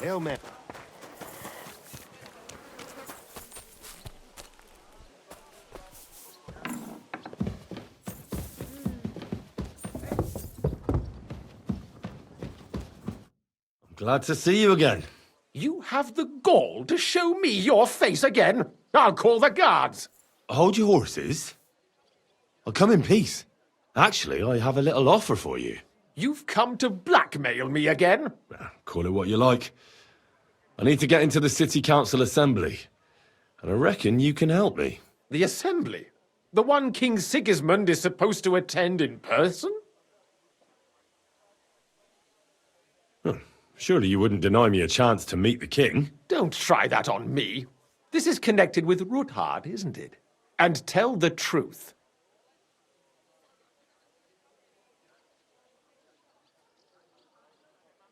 Hail, man. Glad to see you again. You have the gall to show me your face again? I'll call the guards. Hold your horses. I'll come in peace. Actually, I have a little offer for you. You've come to blackmail me again? Well, call it what you like. I need to get into the City Council Assembly, and I reckon you can help me. The assembly? The one King Sigismund is supposed to attend in person? Surely you wouldn't deny me a chance to meet the king? Don't try that on me. This is connected with Ruthard, isn't it? And tell the truth.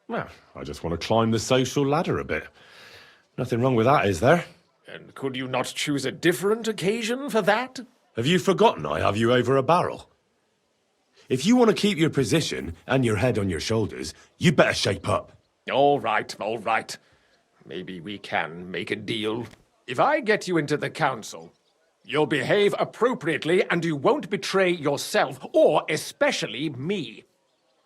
Well, I just want to climb the social ladder a bit. Nothing wrong with that, is there? And could you not choose a different occasion for that? Have you forgotten I have you over a barrel? If you want to keep your position and your head on your shoulders, you better shape up. All right, all right. Maybe we can make a deal. If I get you into the council, you'll behave appropriately and you won't betray yourself, or especially me.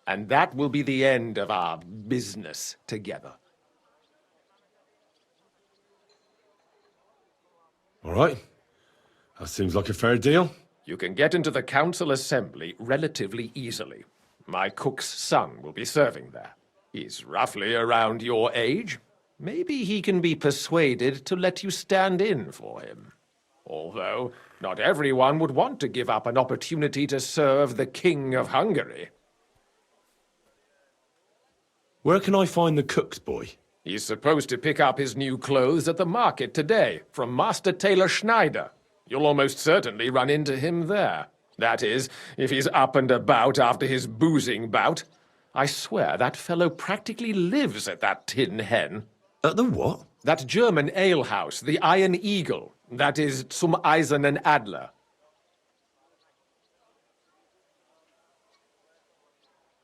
And that will be the end of our business together. All right. That seems like a fair deal. You can get into the council assembly relatively easily. My cook's son will be serving there. He's roughly around your age. Maybe he can be persuaded to let you stand in for him. Although, not everyone would want to give up an opportunity to serve the King of Hungary. Where can I find the cook's boy? He's supposed to pick up his new clothes at the market today, from Master Tailor Schneider. You'll almost certainly run into him there. That is, if he's up and about after his boozing bout. I swear that fellow practically lives at that Tin Hen. At the what? That German alehouse, the Iron Eagle. That is Zum Eisernen Adler.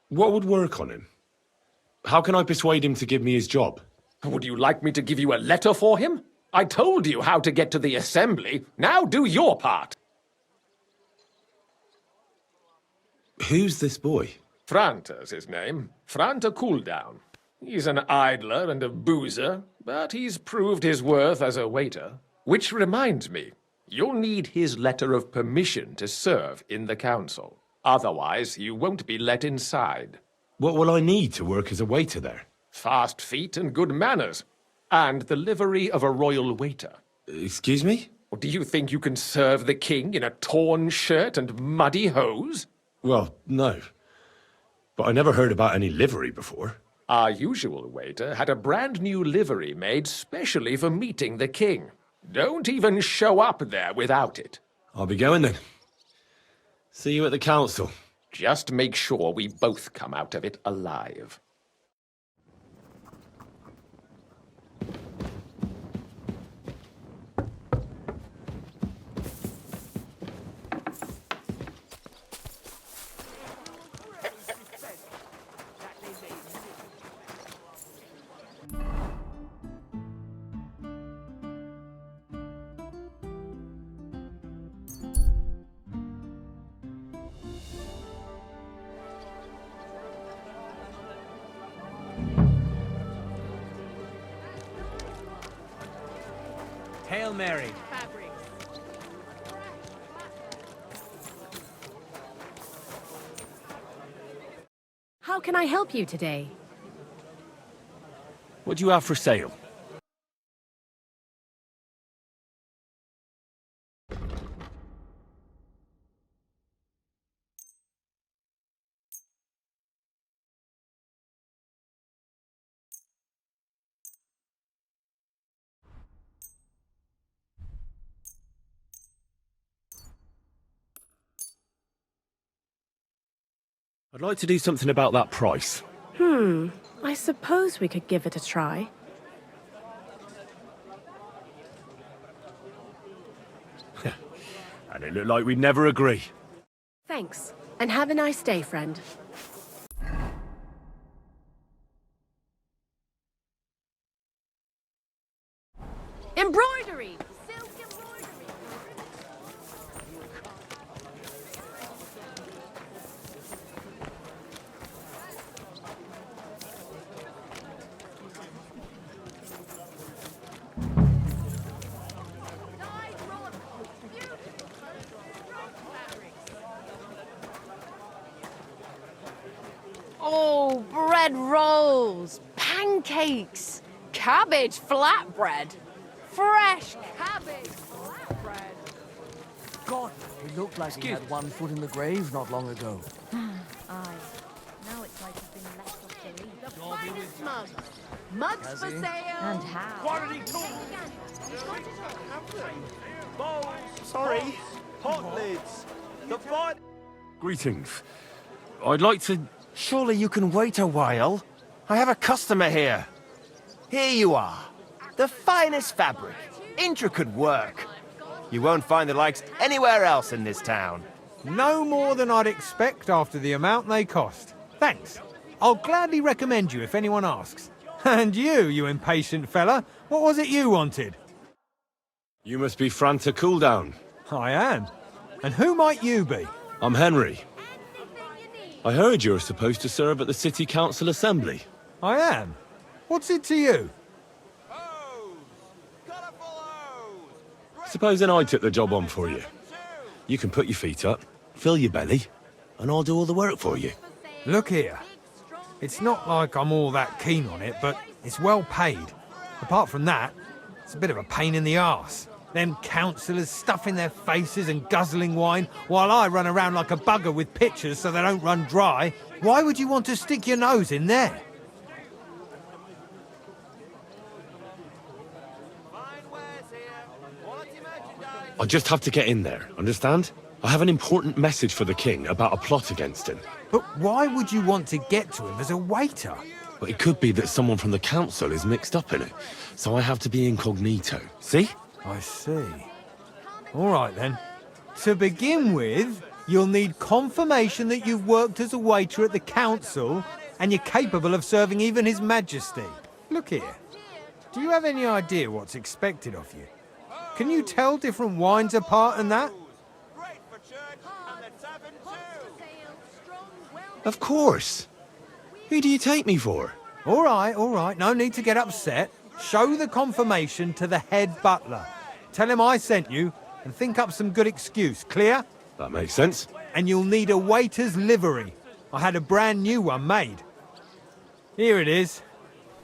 What would work on him? How can I persuade him to give me his job? Would you like me to give you a letter for him? I told you how to get to the assembly. Now do your part. Who's this boy? Franter's his name. Franter Cooldown. He's an idler and a boozer, but he's proved his worth as a waiter. Which reminds me, you'll need his letter of permission to serve in the council. Otherwise, you won't be let inside. What will I need to work as a waiter there? Fast feet and good manners. And the livery of a royal waiter. Excuse me? Or do you think you can serve the king in a torn shirt and muddy hose? Well, no. But I never heard about any livery before. Our usual waiter had a brand new livery made specially for meeting the king. Don't even show up there without it. I'll be going then. See you at the council. Just make sure we both come out of it alive. Hail Mary. How can I help you today? What do you have for sale? I'd like to do something about that price. I suppose we could give it a try. And it looked like we'd never agree. Thanks, and have a nice day, friend. Embroidery! Silk embroidery! Oh, bread rolls, pancakes, cabbage flatbread, fresh cabbage flatbread. God, it looked like he had one foot in the grave not long ago. Aye. Now it's like he's been left off the lead. The finest mugs. Mugs Has for he? sale. And how? Quality tools. Bowls. Sorry. Pot lids. The fine. Greetings. I'd like to... Surely you can wait a while. I have a customer here. Here you are. The finest fabric. Intricate work. You won't find the likes anywhere else in this town. No more than I'd expect after the amount they cost. Thanks. I'll gladly recommend you if anyone asks. And you impatient fella, what was it you wanted? You must be Franta Cooldown. I am. And who might you be? I'm Henry. I heard you're supposed to serve at the City Council Assembly. I am. What's it to you? Supposing I took the job on for you. You can put your feet up, fill your belly, and I'll do all the work for you. Look here. It's not like I'm all that keen on it, but it's well paid. Apart from that, it's a bit of a pain in the arse. Them councillors stuffing their faces and guzzling wine, while I run around like a bugger with pitchers so they don't run dry. Why would you want to stick your nose in there? I just have to get in there, understand? I have an important message for the king about a plot against him. But why would you want to get to him as a waiter? But it could be that someone from the council is mixed up in it, so I have to be incognito. See? I see. All right, then. To begin with, you'll need confirmation that you've worked as a waiter at the council and you're capable of serving even His Majesty. Look here. Do you have any idea what's expected of you? Can you tell different wines apart and that? Of course. Who do you take me for? All right. No need to get upset. Show the confirmation to the head butler. Tell him I sent you and think up some good excuse. Clear? That makes sense. And you'll need a waiter's livery. I had a brand new one made. Here it is.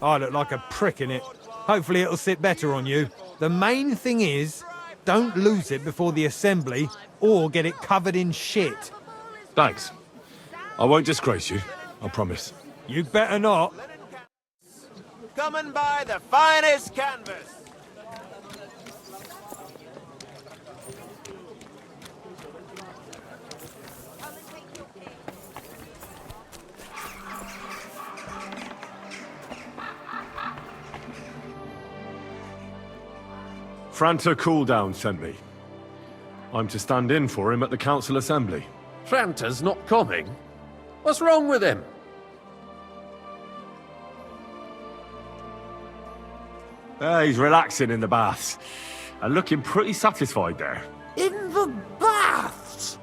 I look like a prick in it. Hopefully it'll sit better on you. The main thing is, don't lose it before the assembly or get it covered in shit. Thanks. I won't disgrace you, I promise. You better not. Come and buy the finest canvas. Franta Cooldown sent me. I'm to stand in for him at the council assembly. Franta's not coming? What's wrong with him? He's relaxing in the baths. And looking pretty satisfied there. In the baths?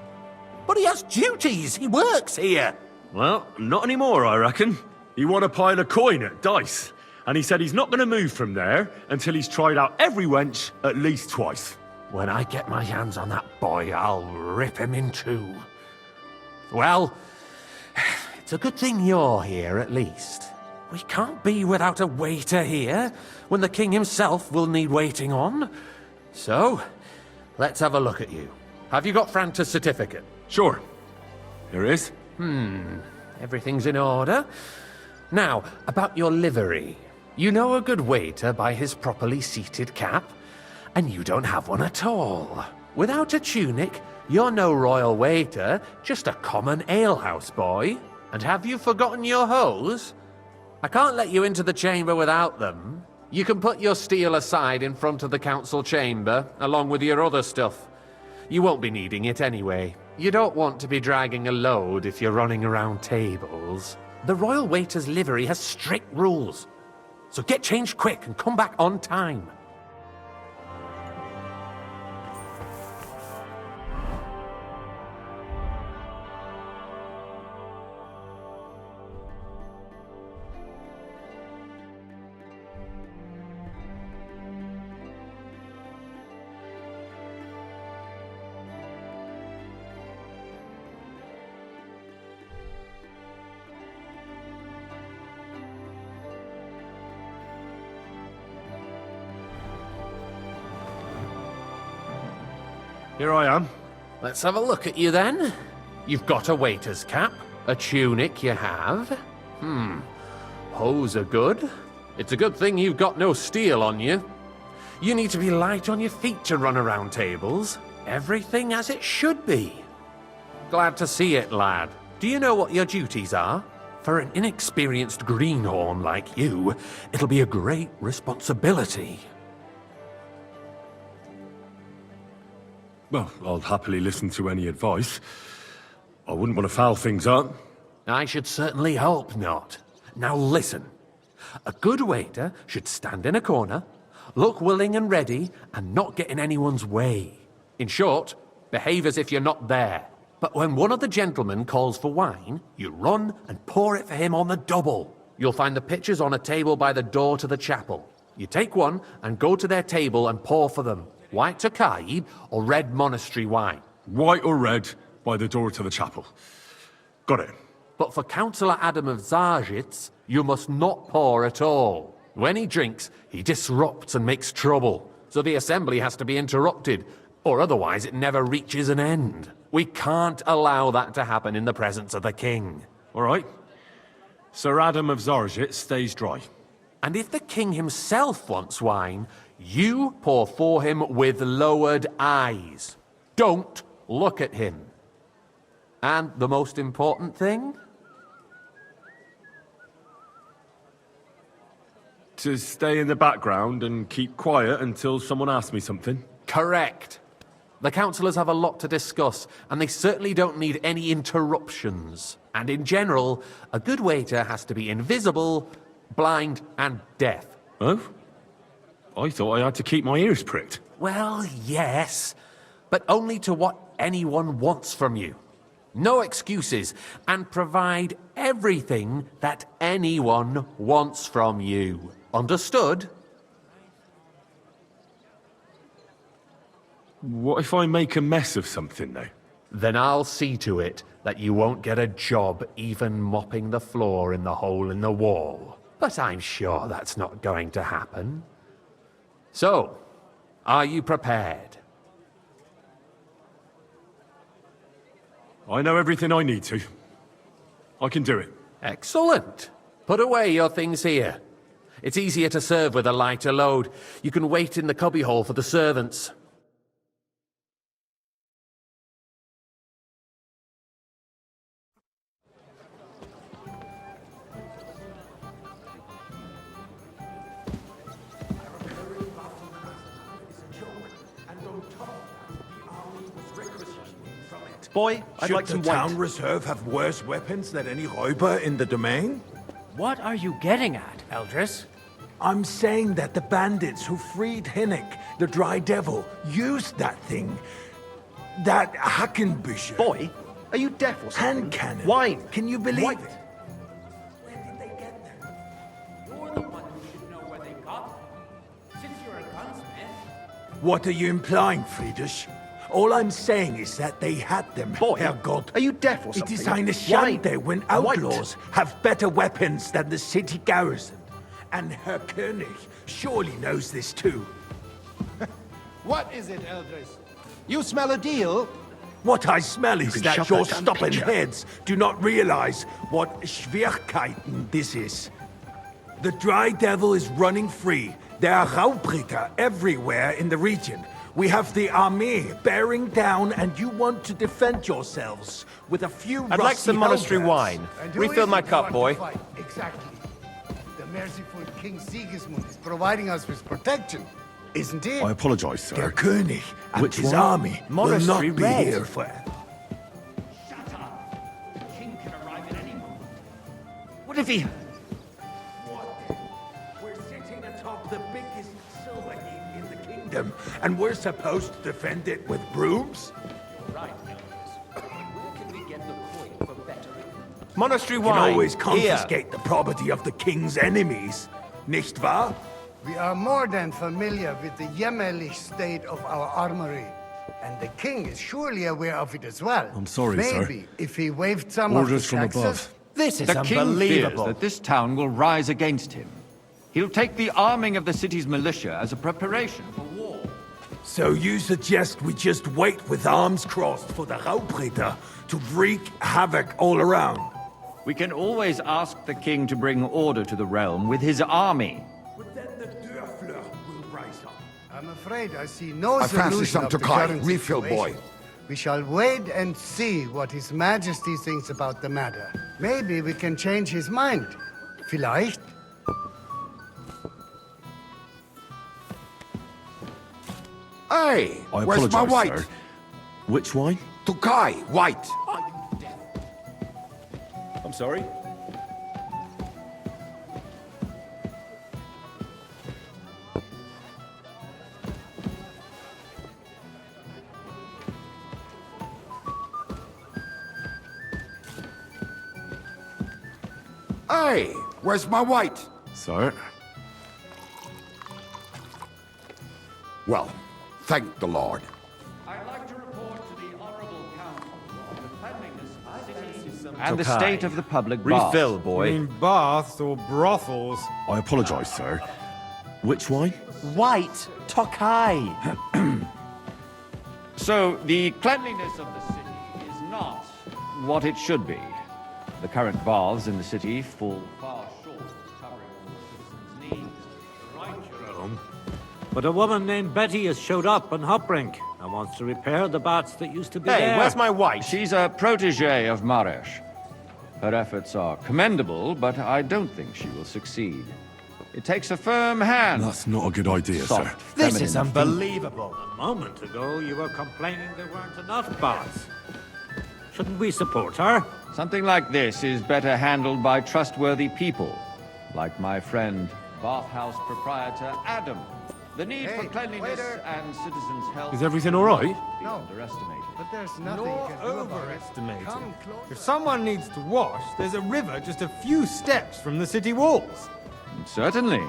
But he has duties. He works here. Well, not anymore, I reckon. He won a pile of coin at dice. And he said he's not going to move from there until he's tried out every wench at least twice. When I get my hands on that boy, I'll rip him in two. Well, it's a good thing you're here, at least. We can't be without a waiter here, when the king himself will need waiting on. So, let's have a look at you. Have you got Franta's certificate? Sure. Here it is. Everything's in order. Now, about your livery. You know a good waiter by his properly seated cap, and you don't have one at all. Without a tunic, you're no royal waiter, just a common alehouse boy. And have you forgotten your hose? I can't let you into the chamber without them. You can put your steel aside in front of the council chamber, along with your other stuff. You won't be needing it anyway. You don't want to be dragging a load if you're running around tables. The royal waiter's livery has strict rules. So get changed quick and come back on time. Here I am. Let's have a look at you then. You've got a waiter's cap, a tunic you have. Hose are good. It's a good thing you've got no steel on you. You need to be light on your feet to run around tables. Everything as it should be. Glad to see it, lad. Do you know what your duties are? For an inexperienced greenhorn like you, it'll be a great responsibility. Well, I'll happily listen to any advice. I wouldn't want to foul things up. I should certainly hope not. Now listen. A good waiter should stand in a corner, look willing and ready, and not get in anyone's way. In short, behave as if you're not there. But when one of the gentlemen calls for wine, you run and pour it for him on the double. You'll find the pitchers on a table by the door to the chapel. You take one and go to their table and pour for them. White Tokaib or red monastery wine. White or red, by the door to the chapel. Got it. But for Councillor Adam of Zarjitz, you must not pour at all. When he drinks, he disrupts and makes trouble. So the assembly has to be interrupted, or otherwise it never reaches an end. We can't allow that to happen in the presence of the king. All right. Sir Adam of Zarjit stays dry. And if the king himself wants wine, you pour for him with lowered eyes. Don't look at him. And the most important thing? To stay in the background and keep quiet until someone asks me something? Correct. The councillors have a lot to discuss, and they certainly don't need any interruptions. And in general, a good waiter has to be invisible, blind, and deaf. Oh? I thought I had to keep my ears pricked. Well, yes, but only to what anyone wants from you. No excuses, and provide everything that anyone wants from you. Understood? What if I make a mess of something, though? Then I'll see to it that you won't get a job even mopping the floor in the hole in the wall. But I'm sure that's not going to happen. So, are you prepared? I know everything I need to. I can do it. Excellent. Put away your things here. It's easier to serve with a lighter load. You can wait in the cubbyhole for the servants. Boy, I'd like some Should the town white. reserve have worse weapons than any räuber in the domain? What are you getting at, Eldris? I'm saying that the bandits who freed Hinnick, the Dry Devil, used that thing. That Hackenbücher. Boy, are you deaf or something? Hand cannon. Wine. Can you believe White. it? Where did they get them? You're the one who should know where they got them. Since you're a gunsmith. What are you implying, Friedrich? All I'm saying is that they had them, Boy, Herrgott. are you deaf or It something? is eine Schande when White. outlaws have better weapons than the city garrison. And Herr König surely knows this too. What is it, Eldris? You smell a deal? What I smell is can that shove your that damn stubborn picture. heads do not realize what Schwierigkeiten this is. The Dry Devil is running free. There are Raubritter everywhere in the region. We have the army bearing down, and you want to defend yourselves with a few I'd like some monastery halberds. wine. And who Refill is my it you cup, want boy. to fight? Exactly. The merciful King Sigismund is providing us with protection, isn't he? I apologize, sir. Der König and Which his one? army will Monastery not be Red. here for... Shut up. The king can arrive at any moment. What if he... We're sitting atop the biggest silver heap in the kingdom, and we're supposed to defend it with brooms? Right, Eldris. Where can we get the coin for better? Monastery You can wine. always Here. confiscate the property of the king's enemies, nicht wahr? We are more than familiar with the jämmerlich state of our armory. And the king is surely aware of it as well. I'm sorry, sir. Maybe if he waived some Orders of from the taxes... above. This is The king fears unbelievable. that this town will rise against him. He'll take the arming of the city's militia as a preparation for war. So you suggest we just wait with arms crossed for the Raubritter to wreak havoc all around? We can always ask the king to bring order to the realm with his army. But then the Dörfler will rise up. I'm afraid I see no I fancy solution some of the Tokai. current Refill, situation. boy. We shall wait and see what His Majesty thinks about the matter. Maybe we can change his mind. Vielleicht. Hey, I where's apologize, my white? sir. Which wine? Tokai, white. I'm sorry? Hey, where's my white? Sir? Well, thank the Lord. I'd like to report to the Honorable Council on the cleanliness of the city and the state of the public baths. Refill, boy. You mean baths or brothels? I apologize, sir. Which wine? White Tokai. So, the cleanliness of the city is not what it should be. The current baths in the city fall far short of covering all the citizens' needs. Right, Jerome. But a woman named Betty has showed up on Hopbrink and wants to repair the baths that used to be Hey, there. where's my white? She's a protege of Maresh. Her efforts are commendable, but I don't think she will succeed. It takes a firm hand. That's not a good idea, sir. Soft, This feminine is unbelievable. A moment ago, you were complaining there weren't enough baths. Shouldn't we support her? Something like this is better handled by trustworthy people, like my friend, bathhouse proprietor Adam. The need for cleanliness waiter. and citizens' health Is everything all right? be No. underestimated. But there's nothing Nor you can do about it. overestimate Come it. closer. If someone needs to wash, there's a river just a few steps from the city walls. Certainly.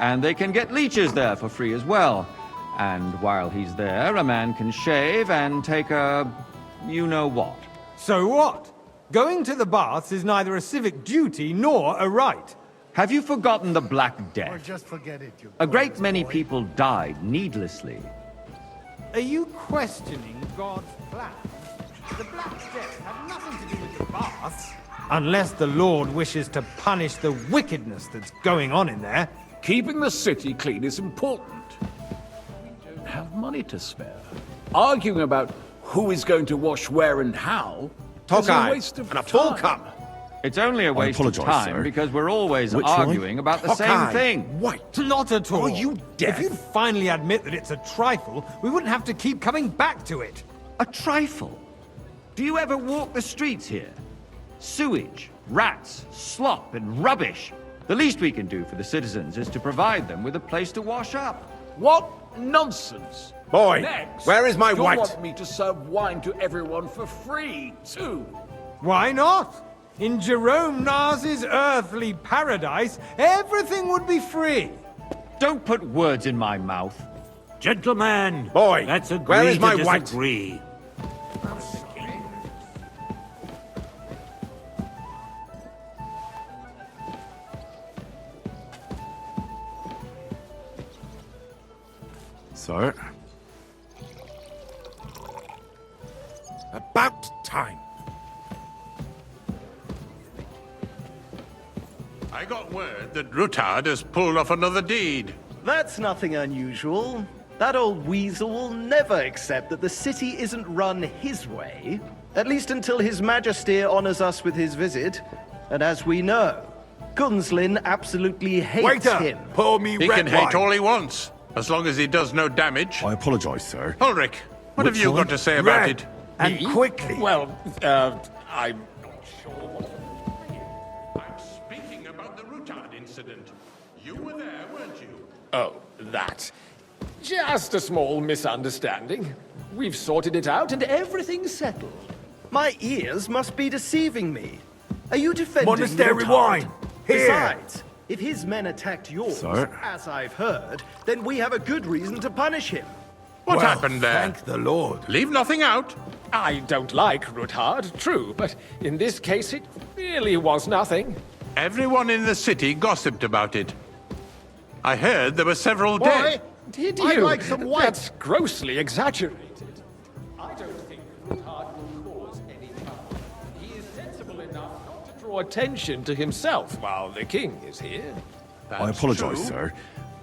And they can get leeches there for free as well. And while he's there, a man can shave and take a... you-know-what. So what? Going to the baths is neither a civic duty nor a right. Have you forgotten the Black Or Death? just forget it, you A great glorious many boy. people died needlessly. Are you questioning God's plan? The Black Death have nothing to do with the baths. Unless the Lord wishes to punish the wickedness that's going on in there. Keeping the city clean is important. We don't have money to spare. Arguing about who is going to wash where and how is a waste of and a full time. cup. It's only a waste of apologise, time sir. because we're always Which arguing about the same Tokai. thing. White. Not at all. Are you deaf? If you'd finally admit that it's a trifle, we wouldn't have to keep coming back to it. A trifle? Do you ever walk the streets here? Sewage, rats, slop, and rubbish. The least we can do for the citizens is to provide them with a place to wash up. What nonsense! Boy, Next, where is my you white? want me to serve wine to everyone for free, too? Why not? In Jerome Nas's earthly paradise, everything would be free. Don't put words in my mouth. Gentlemen, Boy, let's agree where is my to white? disagree. Sir? About time. I got word that Rutard has pulled off another deed. That's nothing unusual. That old weasel will never accept that the city isn't run his way, at least until His Majesty honors us with his visit. And as we know, Gunslin absolutely hates Waiter, him. pour me He red can hate wine. all he wants, as long as he does no damage. I apologize, sir. Ulrich, what have Which you one? got to say about Red. it? And quickly. Well, I'm not sure what... I'm speaking about the Rutard incident. You were there, weren't you? Oh, that. Just a small misunderstanding. We've sorted it out and everything's settled. My ears must be deceiving me. Are you defending Monastery Rutard? wine. Here. Besides, if his men attacked yours, Sir? as I've heard, then we have a good reason to punish him. What Well, happened there? Thank the Lord. Leave nothing out. I don't like Rutard, true, but in this case it really was nothing. Everyone in the city gossiped about it. I heard there were several Boy, dead. Did I'd you? like some white. That's grossly exaggerated. I don't think Ruthard will cause any trouble. He is sensible enough not to draw attention to himself while the king is here. I apologize, sir.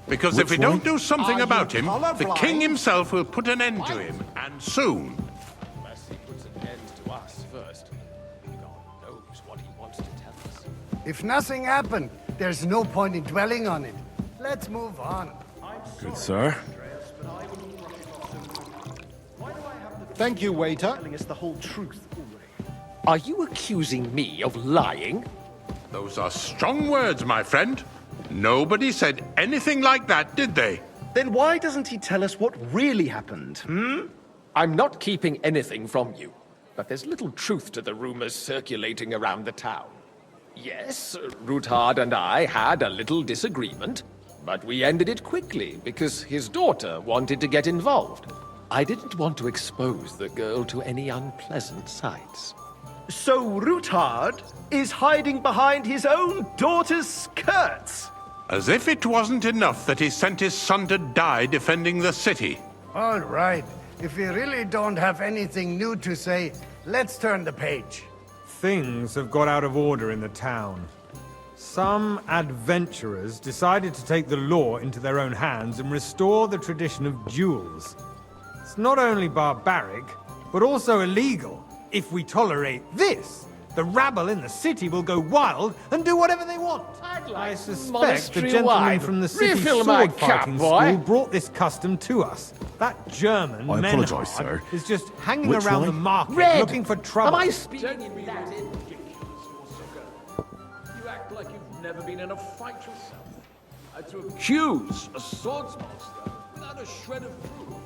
Because if we Which one? don't do something Are about you him, the colourblind? king himself will put an end to him, and soon. Unless he puts an end to us first. God knows what he wants to tell us. If nothing happened, there's no point in dwelling on it. Let's move on. Good, sir. Thank you, waiter. Telling us the whole truth already. Are you accusing me of lying? Those are strong words, my friend. Nobody said anything like that, did they? Then why doesn't he tell us what really happened, I'm not keeping anything from you, but there's little truth to the rumors circulating around the town. Yes, Ruthard and I had a little disagreement, but we ended it quickly because his daughter wanted to get involved. I didn't want to expose the girl to any unpleasant sights. So Ruthard is hiding behind his own daughter's skirts. As if it wasn't enough that he sent his son to die defending the city. All right. If we really don't have anything new to say, let's turn the page. Things have got out of order in the town. Some adventurers decided to take the law into their own hands and restore the tradition of duels. It's not only barbaric, but also illegal. If we tolerate this, the rabble in the city will go wild and do whatever they want. I suspect the monastery gentleman wine. from the city Refill my sword cup, fighting boy. school brought this custom to us. That German I Menhard apologise, sir. is just hanging Which around wine? the market Red! looking for trouble. Am I speaking in Latin? You act like you've never been in a fight yourself. To accuse a swordsmaster without a shred of proof.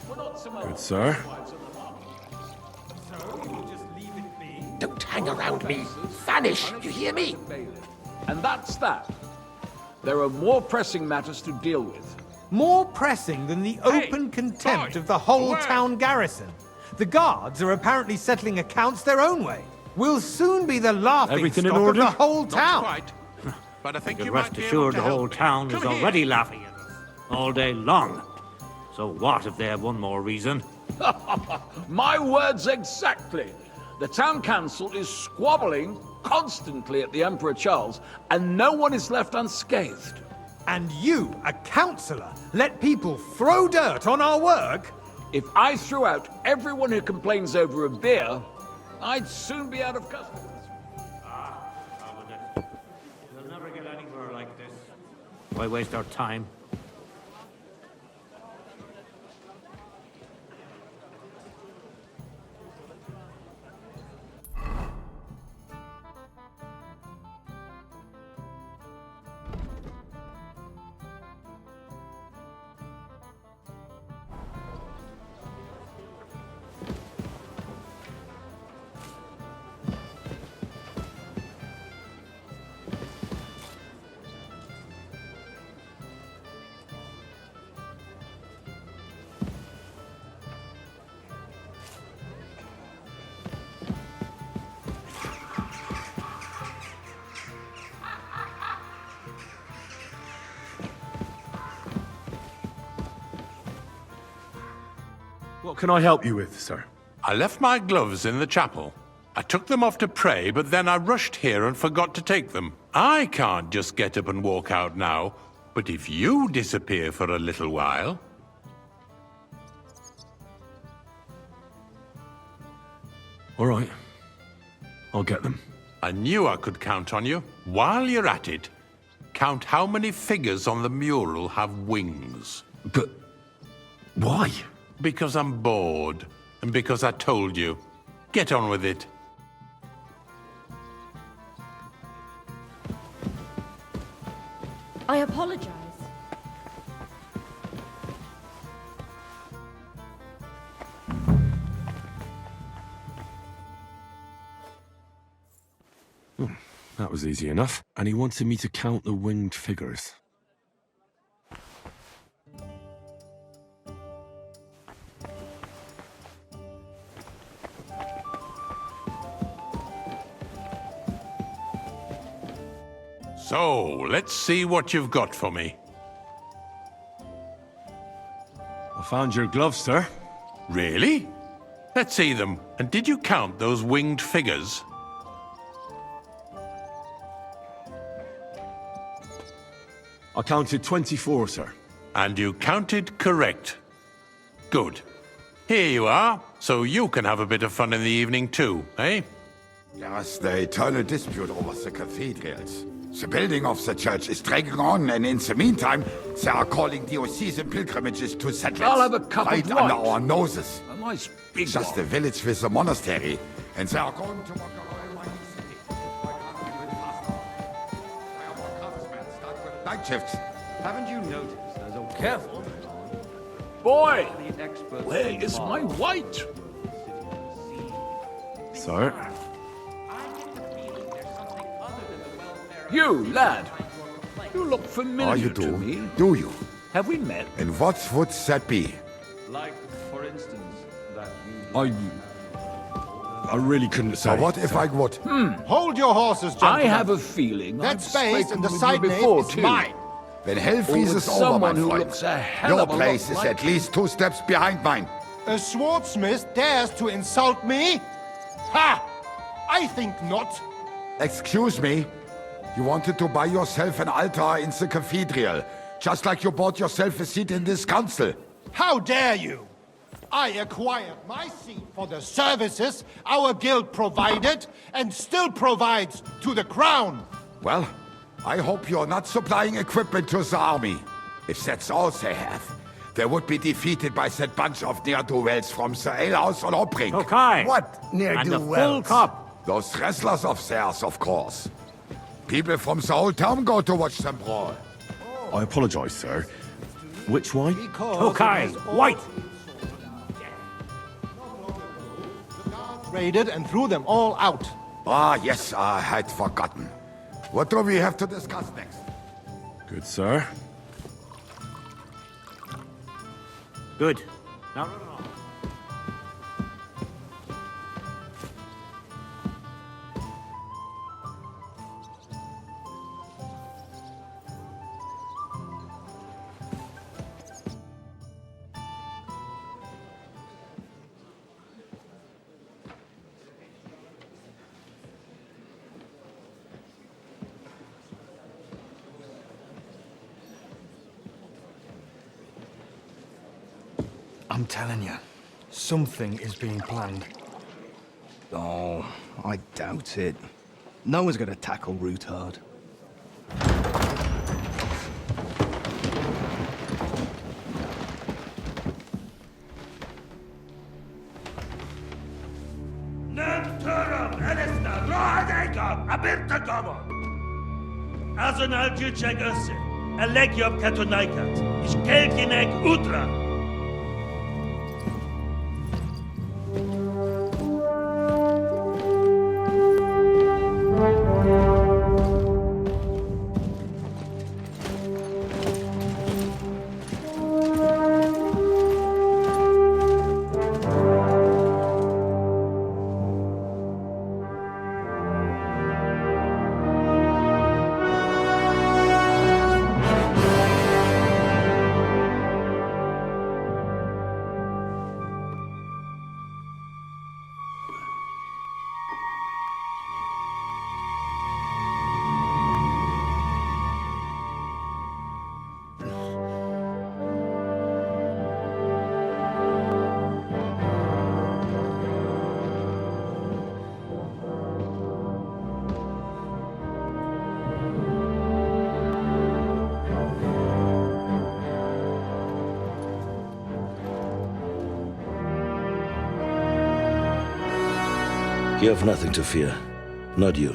We're not some Good, sir. Don't hang around me. Vanish, you hear me? And that's that. There are more pressing matters to deal with. More pressing than the open contempt of the whole town garrison. The guards are apparently settling accounts their own way. We'll soon be the laughing Everything in stock of order? the whole Not town. quite. But I think You you rest might be able assured to the whole help me. town is Come here. already laughing at us all day long. So what if they have one more reason? My words exactly. The town council is squabbling constantly at the Emperor Charles, and no one is left unscathed. And you, a councillor, let people throw dirt on our work? If I threw out everyone who complains over a beer, I'd soon be out of customers. We'll never get anywhere like this. Why waste our time? What can I help you with, sir? I left my gloves in the chapel. I took them off to pray, but then I rushed here and forgot to take them. I can't just get up and walk out now, but if you disappear for a little while... All right. I'll get them. I knew I could count on you. While you're at it, count how many figures on the mural have wings. But why? Because I'm bored, and because I told you. Get on with it. I apologize. That was easy enough. And he wanted me to count the winged figures. So, let's see what you've got for me. Found your gloves, sir. Really? Let's see them. And did you count those winged figures? I counted 24, sir. And you counted correct. Good. Here you are, so you can have a bit of fun in the evening too, eh? Yes, the eternal dispute over the cathedrals. The building of the church is dragging on, and in the meantime, they are calling diocesan pilgrimages to settlers. I'll have a cup right of under white. our noses. A nice big It's just one. a village with a monastery, and they are going to walk around my city. Why can't we do it faster? I have more craftsmen start with night shifts. Haven't you noticed there's a... Careful. Boy, The experts where is my white? Sir? You, lad. You look familiar you to do? me. Do you? Have we met? And what would that be? Like, for instance, that you... I really couldn't say. So what if I would? Hold your horses, I gentlemen. have a feeling That I've space spoken in the with you side nave before, is too. mine. When hell Or freezes with over, my someone who friend, looks a hell your of a lot place is like at least 2 steps behind mine. A swordsmith dares to insult me? Ha! I think not. Excuse me? You wanted to buy yourself an altar in the cathedral, just like you bought yourself a seat in this council. How dare you? I acquired my seat for the services our guild provided and still provides to the crown. Well, I hope you're not supplying equipment to the army. If that's all they have, they would be defeated by that bunch of ne'er-do-wells from the alehouse on Hopring. Okay. What? And a full cup. Those wrestlers of theirs, of course. People from the whole town go to watch them brawl. I apologize, sir. Which way? Okay, white. Raided and threw them all out. Ah, yes, I had forgotten. What do we have to discuss next? Good, sir. Good. Now run along. I'm telling you, something is being planned. Oh, I doubt it. No one's gonna tackle Rootard. Azonal Gyurcsák össze! A legjobb katonákat, és keljenek útra! You have nothing to fear. Not you.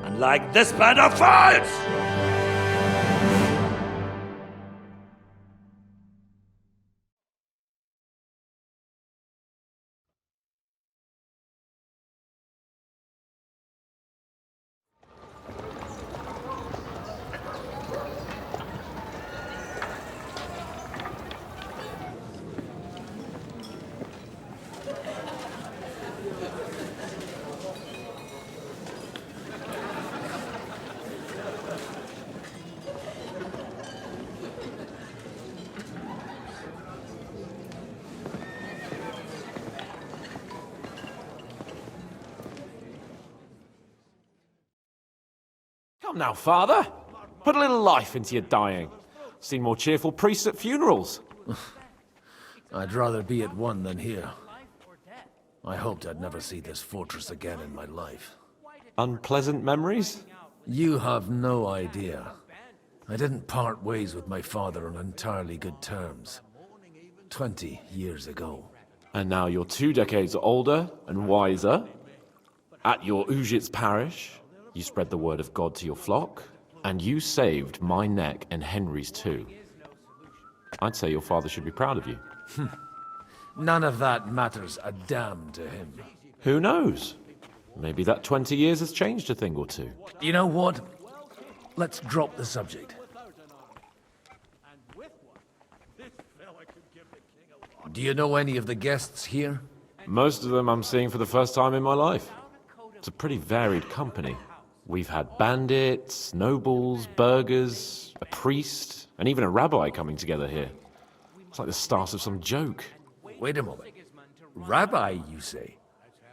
And like this band of fools! Come now, Father. Put a little life into your dying. Seen more cheerful priests at funerals. I'd rather be at one than here. I hoped I'd never see this fortress again in my life. Unpleasant memories? You have no idea. I didn't part ways with my father on entirely good terms. 20 years ago. And now you're 2 decades older and wiser. At your Ujit's parish, you spread the word of God to your flock, and you saved my neck and Henry's too. I'd say your father should be proud of you. None of that matters a damn to him. Who knows? Maybe that 20 years has changed a thing or two. You know what? Let's drop the subject. Do you know any of the guests here? Most of them I'm seeing for the first time in my life. It's a pretty varied company. We've had bandits, nobles, burghers, a priest, and even a rabbi coming together here. It's like the start of some joke. Wait a moment. Rabbi, you say?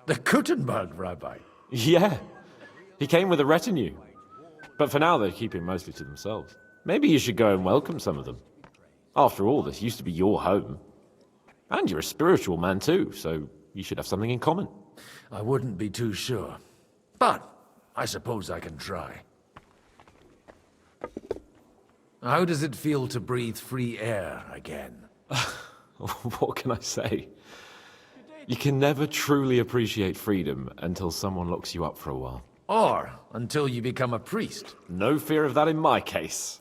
The Kuttenberg rabbi? Yeah. He came with a retinue. But for now, they're keeping mostly to themselves. Maybe you should go and welcome some of them. After all, this used to be your home. And you're a spiritual man too, so you should have something in common. I wouldn't be too sure. But I suppose I can try. How does it feel to breathe free air again? What can I say? You can never truly appreciate freedom until someone locks you up for a while. Or until you become a priest. No fear of that in my case.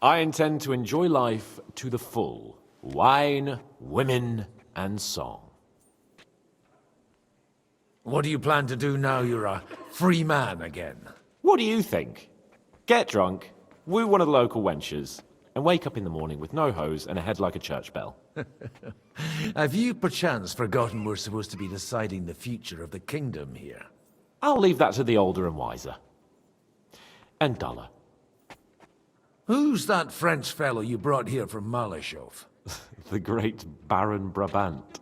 I intend to enjoy life to the full. Wine, women, and song. What do you plan to do now you're a free man again? What do you think? Get drunk, woo one of the local wenches, and wake up in the morning with no hose and a head like a church bell. Have you perchance forgotten we're supposed to be deciding the future of the kingdom here? I'll leave that to the older and wiser. And duller. Who's that French fellow you brought here from Malashov? The great Baron Brabant.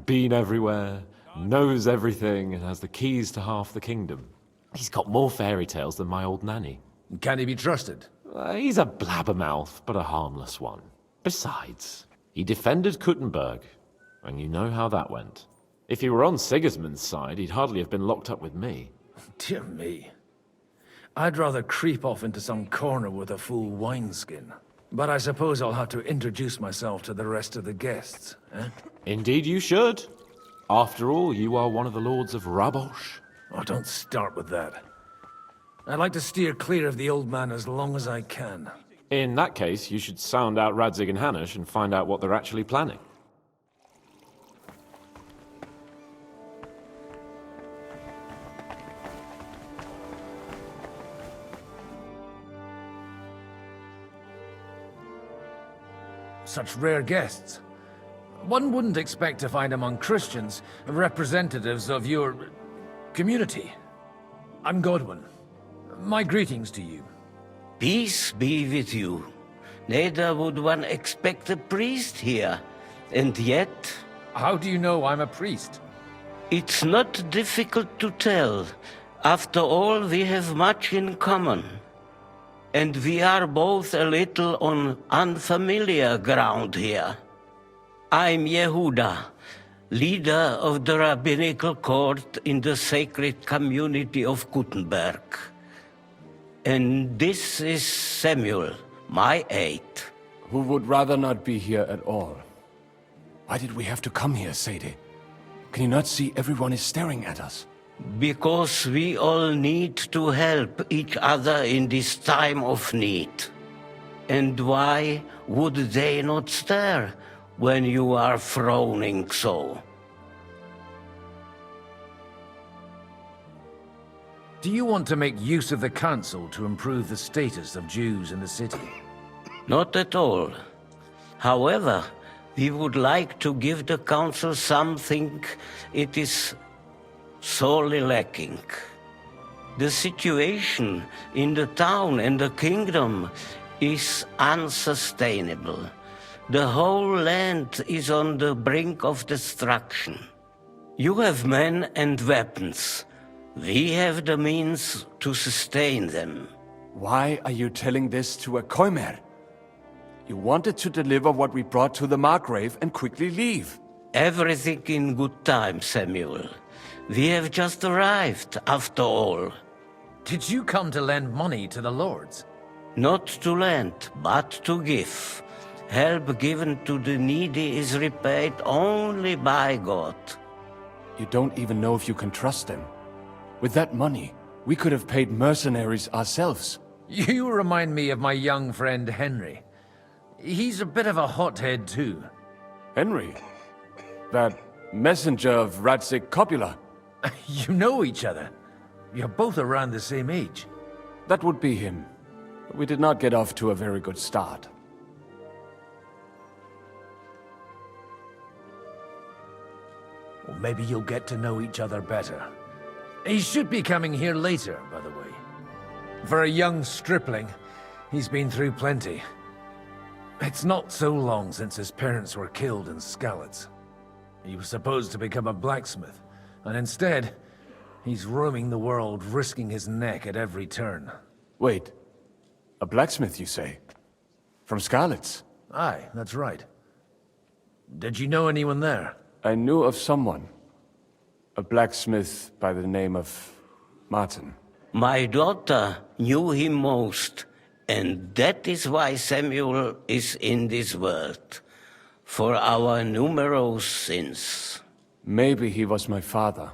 Been everywhere, knows everything, and has the keys to half the kingdom. He's got more fairy tales than my old nanny. Can he be trusted? He's a blabbermouth, but a harmless one. Besides, he defended Kuttenberg, and you know how that went. If he were on Sigismund's side, he'd hardly have been locked up with me. Dear me. I'd rather creep off into some corner with a full wineskin. But I suppose I'll have to introduce myself to the rest of the guests, eh? Indeed you should. After all, you are one of the lords of Rabosh. Oh, don't start with that. I'd like to steer clear of the old man as long as I can. In that case, you should sound out Radzig and Hanush and find out what they're actually planning. Such rare guests. One wouldn't expect to find among Christians representatives of your community. I'm Godwin. My greetings to you. Peace be with you. Neither would one expect a priest here. And yet... How do you know I'm a priest? It's not difficult to tell. After all, we have much in common. And we are both a little on unfamiliar ground here. I'm Yehuda, leader of the rabbinical court in the sacred community of Kuttenberg. And this is Samuel, my aide. Who would rather not be here at all. Why did we have to come here, Sadie? Can you not see everyone is staring at us? Because we all need to help each other in this time of need. And why would they not stare when you are frowning so? Do you want to make use of the council to improve the status of Jews in the city? Not at all. However, we would like to give the council something it is sorely lacking. The situation in the town and the kingdom is unsustainable. The whole land is on the brink of destruction. You have men and weapons. We have the means to sustain them. Why are you telling this to a Koimer? You wanted to deliver what we brought to the Margrave and quickly leave. Everything in good time, Samuel. We have just arrived, after all. Did you come to lend money to the lords? Not to lend, but to give. Help given to the needy is repaid only by God. You don't even know if you can trust them. With that money, we could have paid mercenaries ourselves. You remind me of my young friend Henry. He's a bit of a hothead too. Henry? That messenger of Radzik Copula? You know each other. You're both around the same age. That would be him. But we did not get off to a very good start. Well, maybe you'll get to know each other better. He should be coming here later, by the way. For a young stripling, he's been through plenty. It's not so long since his parents were killed in Skalitz. He was supposed to become a blacksmith, and instead, he's roaming the world, risking his neck at every turn. Wait, a blacksmith, you say? From Skalitz? Aye, that's right. Did you know anyone there? I knew of someone. A blacksmith by the name of Martin. My daughter knew him most, and that is why Samuel is in this world. For our numerous sins. Maybe he was my father,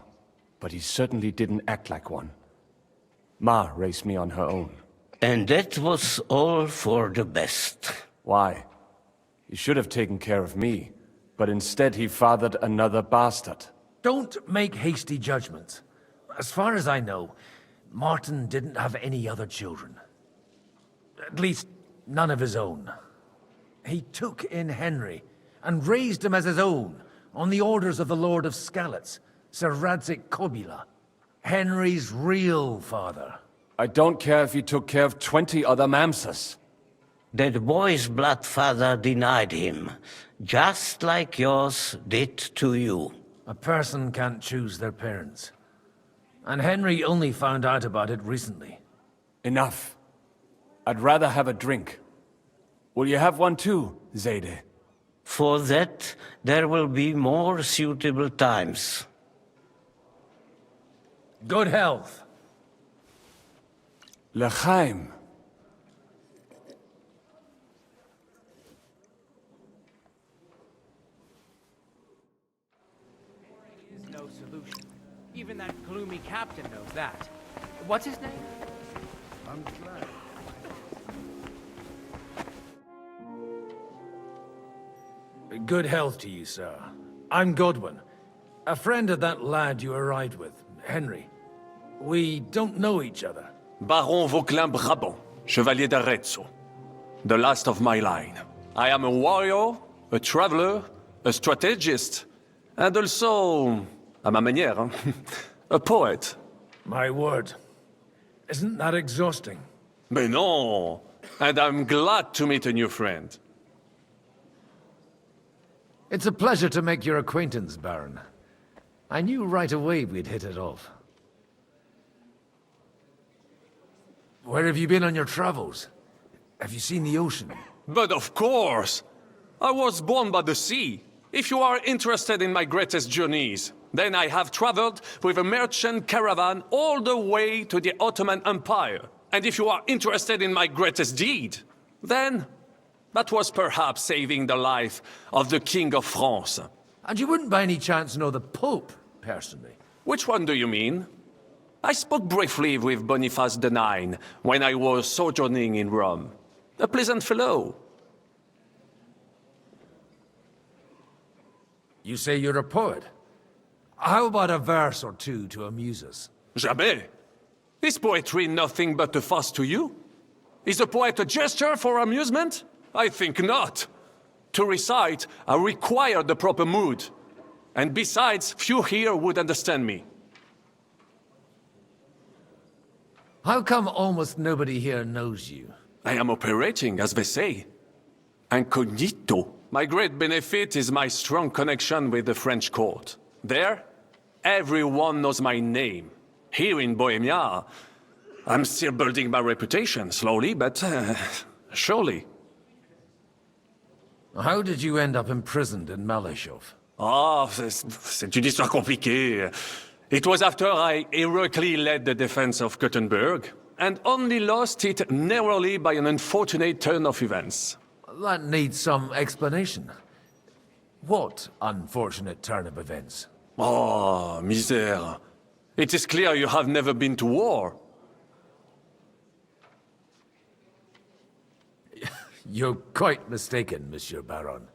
but he certainly didn't act like one. Ma raised me on her own. And that was all for the best. Why? He should have taken care of me, but instead he fathered another bastard. Don't make hasty judgments. As far as I know, Martin didn't have any other children. At least, none of his own. He took in Henry and raised him as his own on the orders of the Lord of Skalitz, Sir Radzik Copula, Henry's real father. I don't care if he took care of 20 other mamsas. That boy's blood father denied him, just like yours did to you. A person can't choose their parents. And Henry only found out about it recently. Enough. I'd rather have a drink. Will you have one too, Zayde? For that, there will be more suitable times. Good health. L'chaim. No solution. Even that gloomy captain knows that. What's his name? I'm glad. Good health to you, sir. I'm Godwin, a friend of that lad you arrived with, Henry. We don't know each other. Baron Vauquelin Brabant, Chevalier d'Arezzo. The last of my line. I am a warrior, a traveler, a strategist, and also, à ma manière, a poet. My word. Isn't that exhausting? Mais non! And I'm glad to meet a new friend. It's a pleasure to make your acquaintance, Baron. I knew right away we'd hit it off. Where have you been on your travels? Have you seen the ocean? But of course! I was born by the sea. If you are interested in my greatest journeys, then I have traveled with a merchant caravan all the way to the Ottoman Empire. And if you are interested in my greatest deed, then that was perhaps saving the life of the King of France. And you wouldn't by any chance know the Pope, personally? Which one do you mean? I spoke briefly with Boniface IX when I was sojourning in Rome. A pleasant fellow. You say you're a poet. How about a verse or two to amuse us? Jamais. Is poetry nothing but a fuss to you? Is a poet a gesture for amusement? I think not. To recite, I require the proper mood. And besides, few here would understand me. How come almost nobody here knows you? I am operating, as they say. Incognito. My great benefit is my strong connection with the French court. There, everyone knows my name. Here in Bohemia, I'm still building my reputation, slowly, but surely. How did you end up imprisoned in Malashov? Ah, c'est une histoire compliquée. It was after I heroically led the defense of Gothenburg, and only lost it narrowly by an unfortunate turn of events. That needs some explanation. What unfortunate turn of events? Oh, misère. It is clear you have never been to war. You're quite mistaken, Monsieur Baron.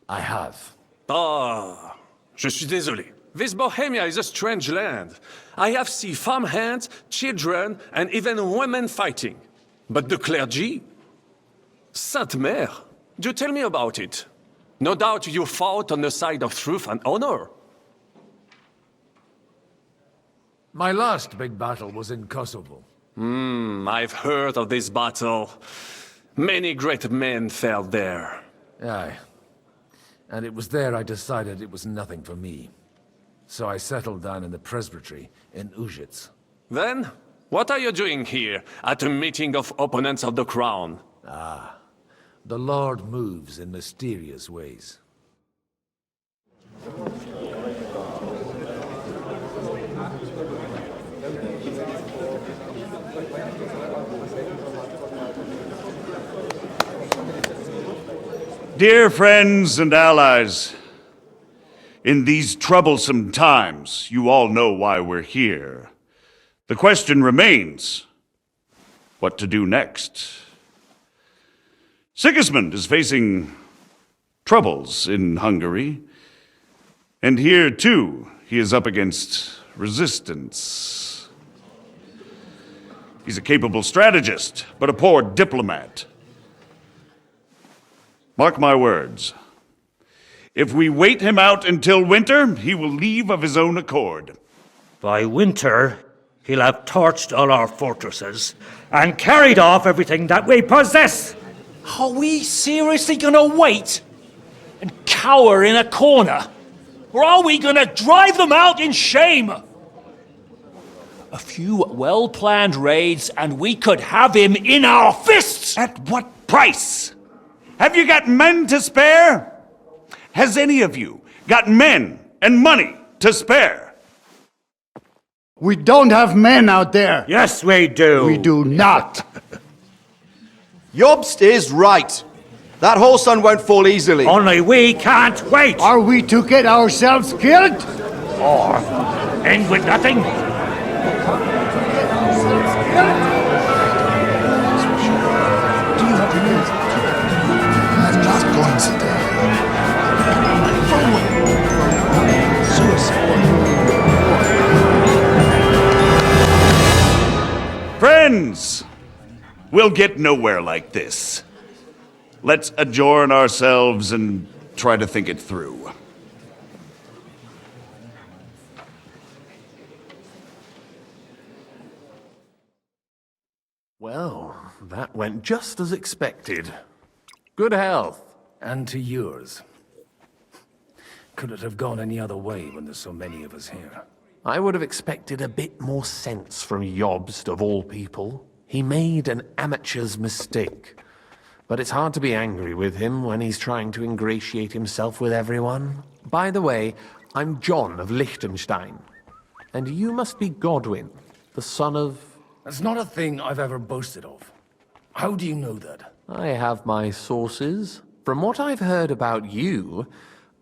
I have. Ah, je suis désolé. This Bohemia is a strange land. I have seen farmhands, children, and even women fighting. But the clergy? Sainte Mère, do tell me about it. No doubt you fought on the side of truth and honor. My last big battle was in Kosovo. I've heard of this battle. Many great men fell there. Aye. And it was there I decided it was nothing for me. So I settled down in the presbytery in Ujits. Then, what are you doing here, at a meeting of opponents of the crown? Ah, the Lord moves in mysterious ways. Dear friends and allies, in these troublesome times, you all know why we're here. The question remains, what to do next? Sigismund is facing troubles in Hungary, and here, too, he is up against resistance. He's a capable strategist, but a poor diplomat. Mark my words. If we wait him out until winter, he will leave of his own accord. By winter, he'll have torched all our fortresses and carried off everything that we possess. Are we seriously gonna wait and cower in a corner? Or are we gonna drive them out in shame? A few well-planned raids and we could have him in our fists! At what price? Have you got men to spare? Has any of you got men and money to spare? We don't have men out there. Yes, we do. We do not. Jobst is right. That whole sun won't fall easily. Only we can't wait. Are we to get ourselves killed? Or end with nothing? Friends, we'll get nowhere like this. Let's adjourn ourselves and try to think it through. Well, that went just as expected. Good health. And to yours. Could it have gone any other way when there's so many of us here? I would have expected a bit more sense from Jobst, of all people. He made an amateur's mistake. But it's hard to be angry with him when he's trying to ingratiate himself with everyone. By the way, I'm John of Liechtenstein. And you must be Godwin, the son of... That's not a thing I've ever boasted of. How do you know that? I have my sources. From what I've heard about you,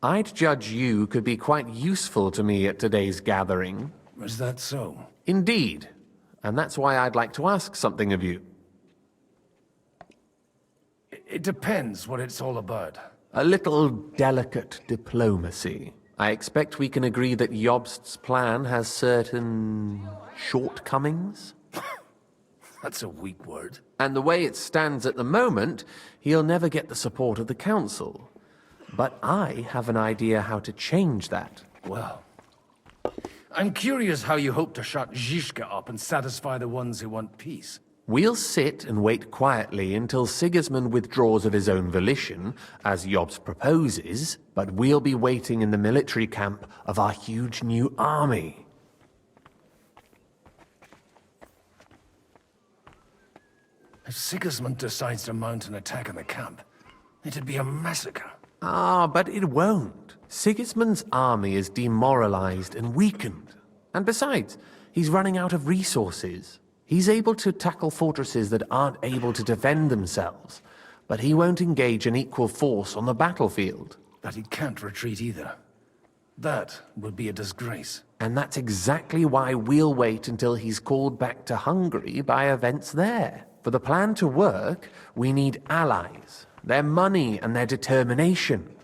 I'd judge you could be quite useful to me at today's gathering. Is that so? Indeed. And that's why I'd like to ask something of you. It depends what it's all about. A little delicate diplomacy. I expect we can agree that Jobst's plan has certain shortcomings? That's a weak word. And the way it stands at the moment, he'll never get the support of the council. But I have an idea how to change that. Well, I'm curious how you hope to shut Zizka up and satisfy the ones who want peace. We'll sit and wait quietly until Sigismund withdraws of his own volition, as Jobst proposes, but we'll be waiting in the military camp of our huge new army. If Sigismund decides to mount an attack on the camp, it'd be a massacre. Ah, but it won't. Sigismund's army is demoralized and weakened. And besides, he's running out of resources. He's able to tackle fortresses that aren't able to defend themselves, but he won't engage an equal force on the battlefield. But he can't retreat either. That would be a disgrace. And that's exactly why we'll wait until he's called back to Hungary by events there. For the plan to work, we need allies, their money and their determination.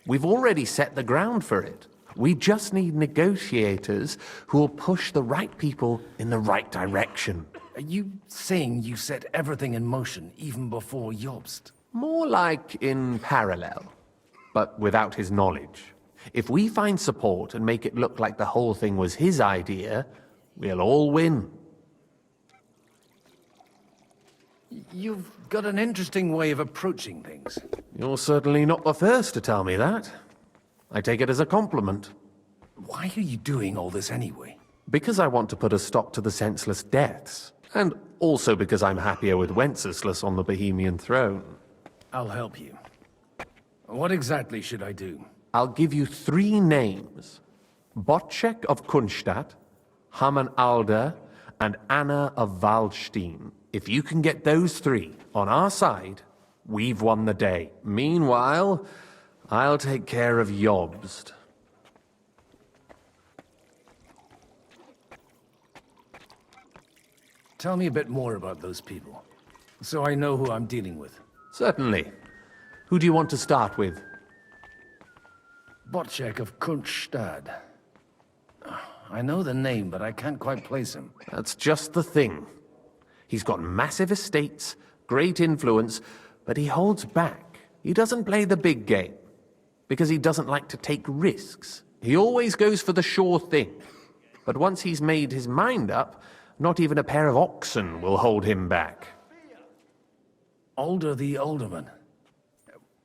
We've already set the ground for it. We just need negotiators who will push the right people in the right direction. Are you saying you set everything in motion even before Jobst? More like in parallel, but without his knowledge. If we find support and make it look like the whole thing was his idea, we'll all win. You've got an interesting way of approaching things. You're certainly not the first to tell me that. I take it as a compliment. Why are you doing all this anyway? Because I want to put a stop to the senseless deaths. And also because I'm happier with Wenceslas on the Bohemian throne. I'll help you. What exactly should I do? I'll give you 3 names. Bocek of Kunstadt, Hamann Alder, and Anna of Waldstein. If you can get those 3 on our side, we've won the day. Meanwhile, I'll take care of Jobst. Tell me a bit more about those people, so I know who I'm dealing with. Certainly. Who do you want to start with? Bocek of Kunstadt. I know the name, but I can't quite place him. That's just the thing. He's got massive estates, great influence, but he holds back. He doesn't play the big game, because he doesn't like to take risks. He always goes for the sure thing. But once he's made his mind up, not even a pair of oxen will hold him back. Alder the Alderman.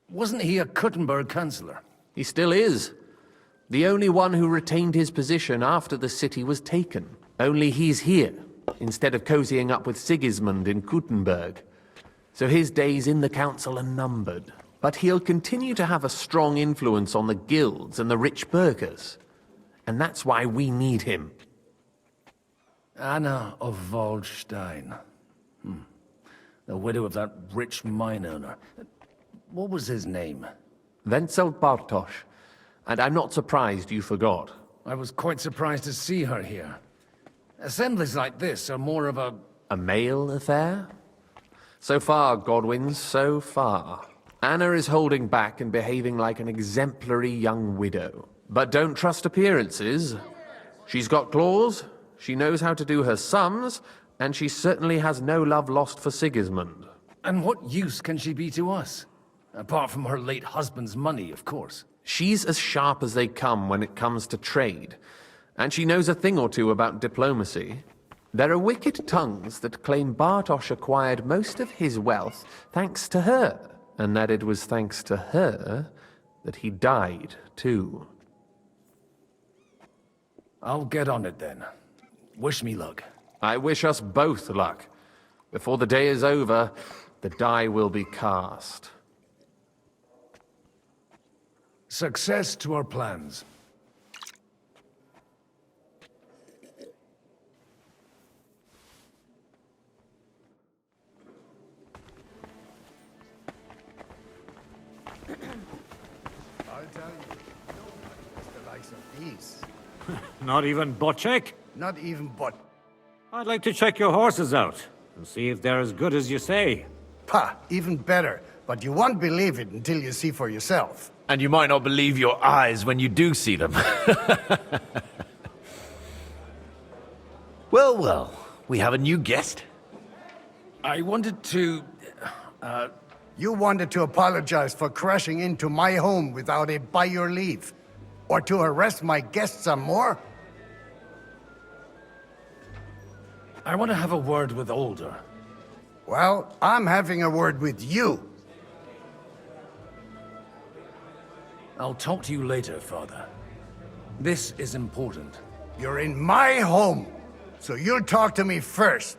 Wasn't he a Kuttenberg councillor? He still is. The only one who retained his position after the city was taken. Only he's here, instead of cozying up with Sigismund in Kuttenberg. So his days in the council are numbered. But he'll continue to have a strong influence on the guilds and the rich burghers. And that's why we need him. Anna of Waldstein. The widow of that rich mine owner. What was his name? Wenzel Bartosz. And I'm not surprised you forgot. I was quite surprised to see her here. Assemblies like this are more of a male affair? So far, Godwin, so far. Anna is holding back and behaving like an exemplary young widow. But don't trust appearances. She's got claws, she knows how to do her sums, and she certainly has no love lost for Sigismund. And what use can she be to us? Apart from her late husband's money, of course. She's as sharp as they come when it comes to trade. And she knows a thing or two about diplomacy. There are wicked tongues that claim Bartosz acquired most of his wealth thanks to her, and that it was thanks to her that he died, too. I'll get on it then. Wish me luck. I wish us both luck. Before the day is over, the die will be cast. Success to our plans. I'll tell you, nobody is the likes of these. Not even Bocek? Not even but. I'd like to check your horses out and see if they're as good as you say. Pah, even better. But you won't believe it until you see for yourself. And you might not believe your eyes when you do see them. Well, well, we have a new guest. I wanted to... You wanted to apologize for crashing into my home without it by your leave. Or to harass my guests some more? I want to have a word with Alder. Well, I'm having a word with you. I'll talk to you later, Father. This is important. You're in my home, so you'll talk to me first.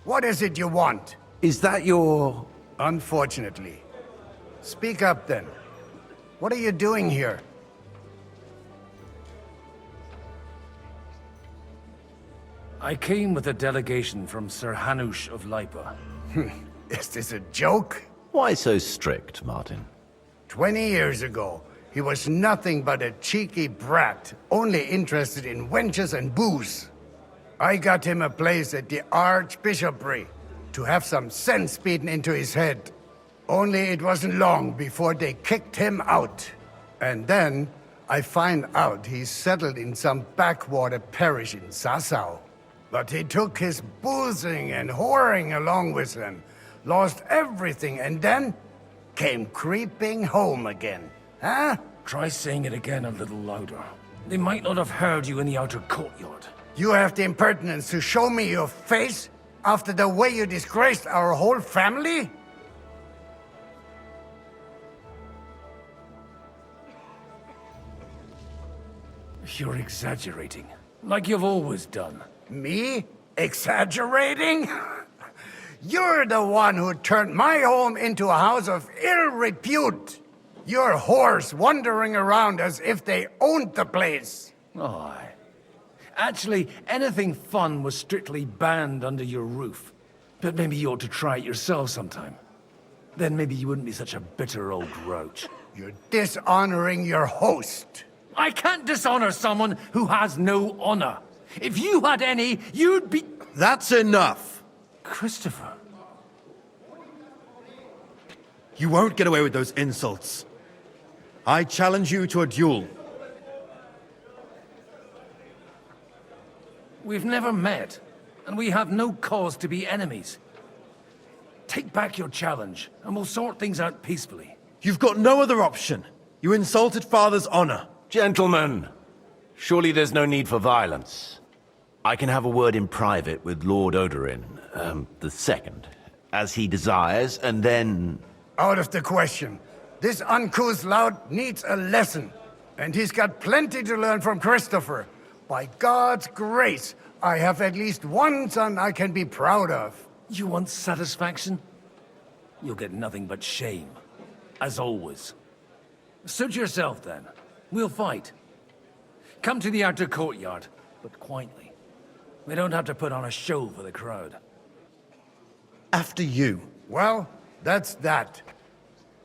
What is it you want? Is that your... Unfortunately. Speak up then. What are you doing here? I came with a delegation from Sir Hanush of Lipa. Is this a joke? Why so strict, Martin? 20 years ago, he was nothing but a cheeky brat, only interested in wenches and booze. I got him a place at the Archbishopry to have some sense beaten into his head. Only it wasn't long before they kicked him out. And then I find out he's settled in some backwater parish in Sassau. But he took his boozing and whoring along with him, lost everything, and then came creeping home again. Huh? Try saying it again a little louder. They might not have heard you in the outer courtyard. You have the impertinence to show me your face after the way you disgraced our whole family? You're exaggerating, like you've always done. Me? Exaggerating? You're the one who turned my home into a house of ill repute. Your whores wandering around as if they owned the place. Oh, actually, anything fun was strictly banned under your roof. But maybe you ought to try it yourself sometime. Then maybe you wouldn't be such a bitter old grouch. You're dishonoring your host. I can't dishonor someone who has no honor. If you had any, you'd be... That's enough! Christopher. You won't get away with those insults. I challenge you to a duel. We've never met, and we have no cause to be enemies. Take back your challenge, and we'll sort things out peacefully. You've got no other option. You insulted Father's honor. Gentlemen, surely there's no need for violence. I can have a word in private with Lord Odorin, the second, as he desires, and then... Out of the question. This uncouth lout needs a lesson, and he's got plenty to learn from Christopher. By God's grace, I have at least one son I can be proud of. You want satisfaction? You'll get nothing but shame, as always. Suit yourself, then. We'll fight. Come to the outer courtyard, but quietly. We don't have to put on a show for the crowd. After you. Well, that's that.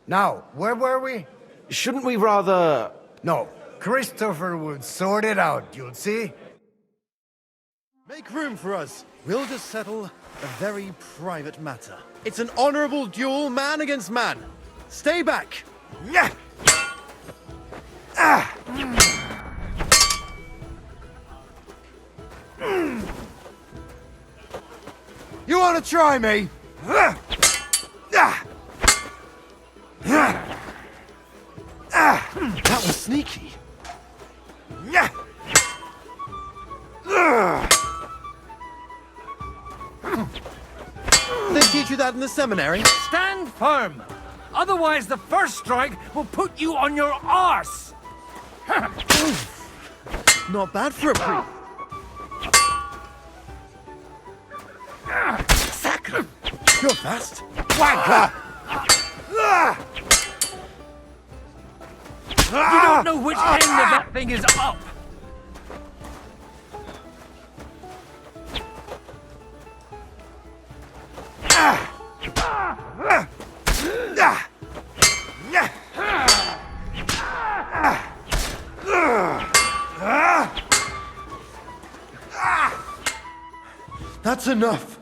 Now, where were we? Shouldn't we rather... No, Christopher would sort it out, you'll see. Make room for us. We'll just settle a very private matter. It's an honorable duel, man against man. Stay back. Yeah. Ah. You want to try me? That was sneaky. They teach you that in the seminary? Stand firm! Otherwise, the first strike will put you on your arse! Not bad for a priest. Sacre! You're fast. Wanker! You don't know which end of that thing is up! That's enough.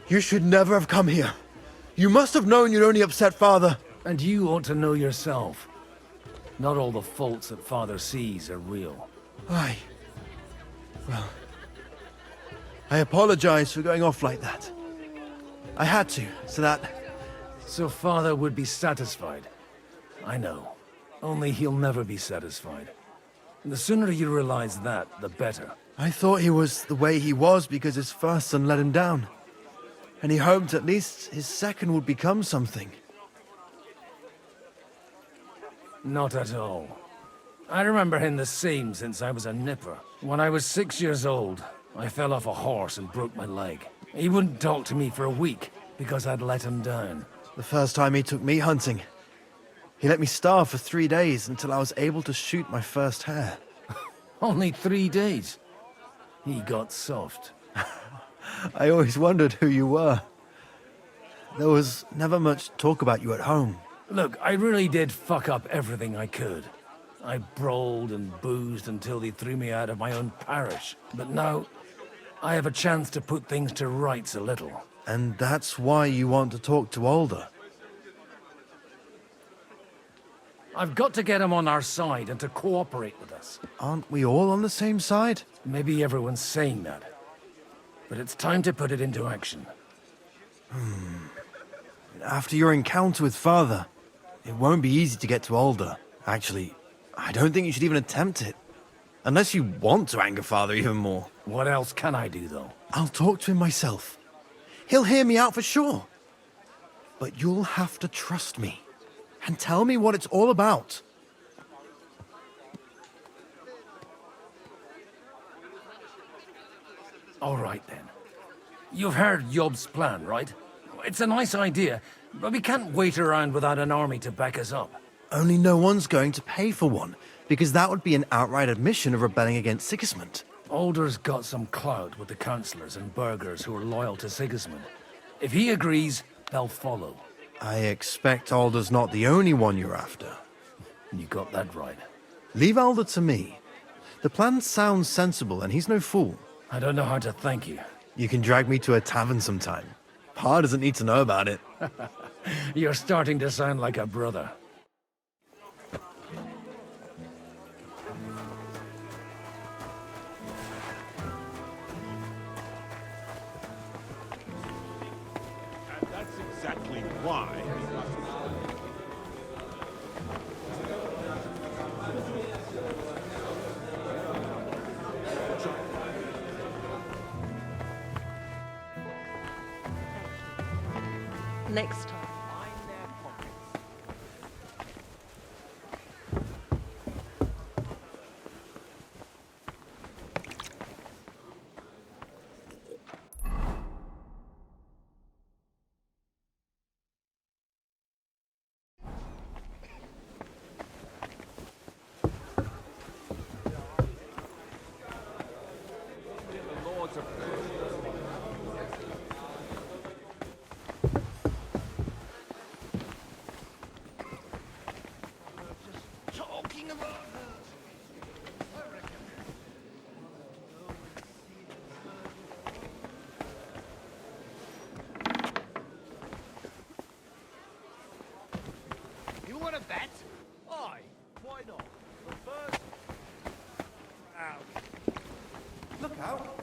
You should never have come here. You must have known you'd only upset Father. And you ought to know yourself. Not all the faults that Father sees are real. Aye. Well, I apologize for going off like that. I had to, so that... So Father would be satisfied. I know. Only he'll never be satisfied. And the sooner you realize that, the better. I thought he was the way he was because his first son let him down. And he hoped at least his second would become something. Not at all. I remember him the same since I was a nipper. When I was 6 years old, I fell off a horse and broke my leg. He wouldn't talk to me for a week, because I'd let him down. The first time he took me hunting, he let me starve for 3 days until I was able to shoot my first hare. Only 3 days. He got soft. I always wondered who you were. There was never much talk about you at home. Look, I really did fuck up everything I could. I brawled and boozed until they threw me out of my own parish. But now, I have a chance to put things to rights a little. And that's why you want to talk to Alder? I've got to get him on our side and to cooperate with us. Aren't we all on the same side? Maybe everyone's saying that. But it's time to put it into action. After your encounter with Father, it won't be easy to get to Alder. Actually, I don't think you should even attempt it. Unless you want to anger Father even more. What else can I do, though? I'll talk to him myself. He'll hear me out for sure. But you'll have to trust me and tell me what it's all about. All right, then. You've heard Yob's plan, right? It's a nice idea, but we can't wait around without an army to back us up. Only no one's going to pay for one, because that would be an outright admission of rebelling against Sigismund. Alder's got some clout with the councillors and burghers who are loyal to Sigismund. If he agrees, they'll follow. I expect Alder's not the only one you're after. You got that right. Leave Alder to me. The plan sounds sensible, and he's no fool. I don't know how to thank you. You can drag me to a tavern sometime. Pa doesn't need to know about it. You're starting to sound like a brother. And that's exactly why. Next time. You want to bet? Aye, why not? But first... Ouch. Look out.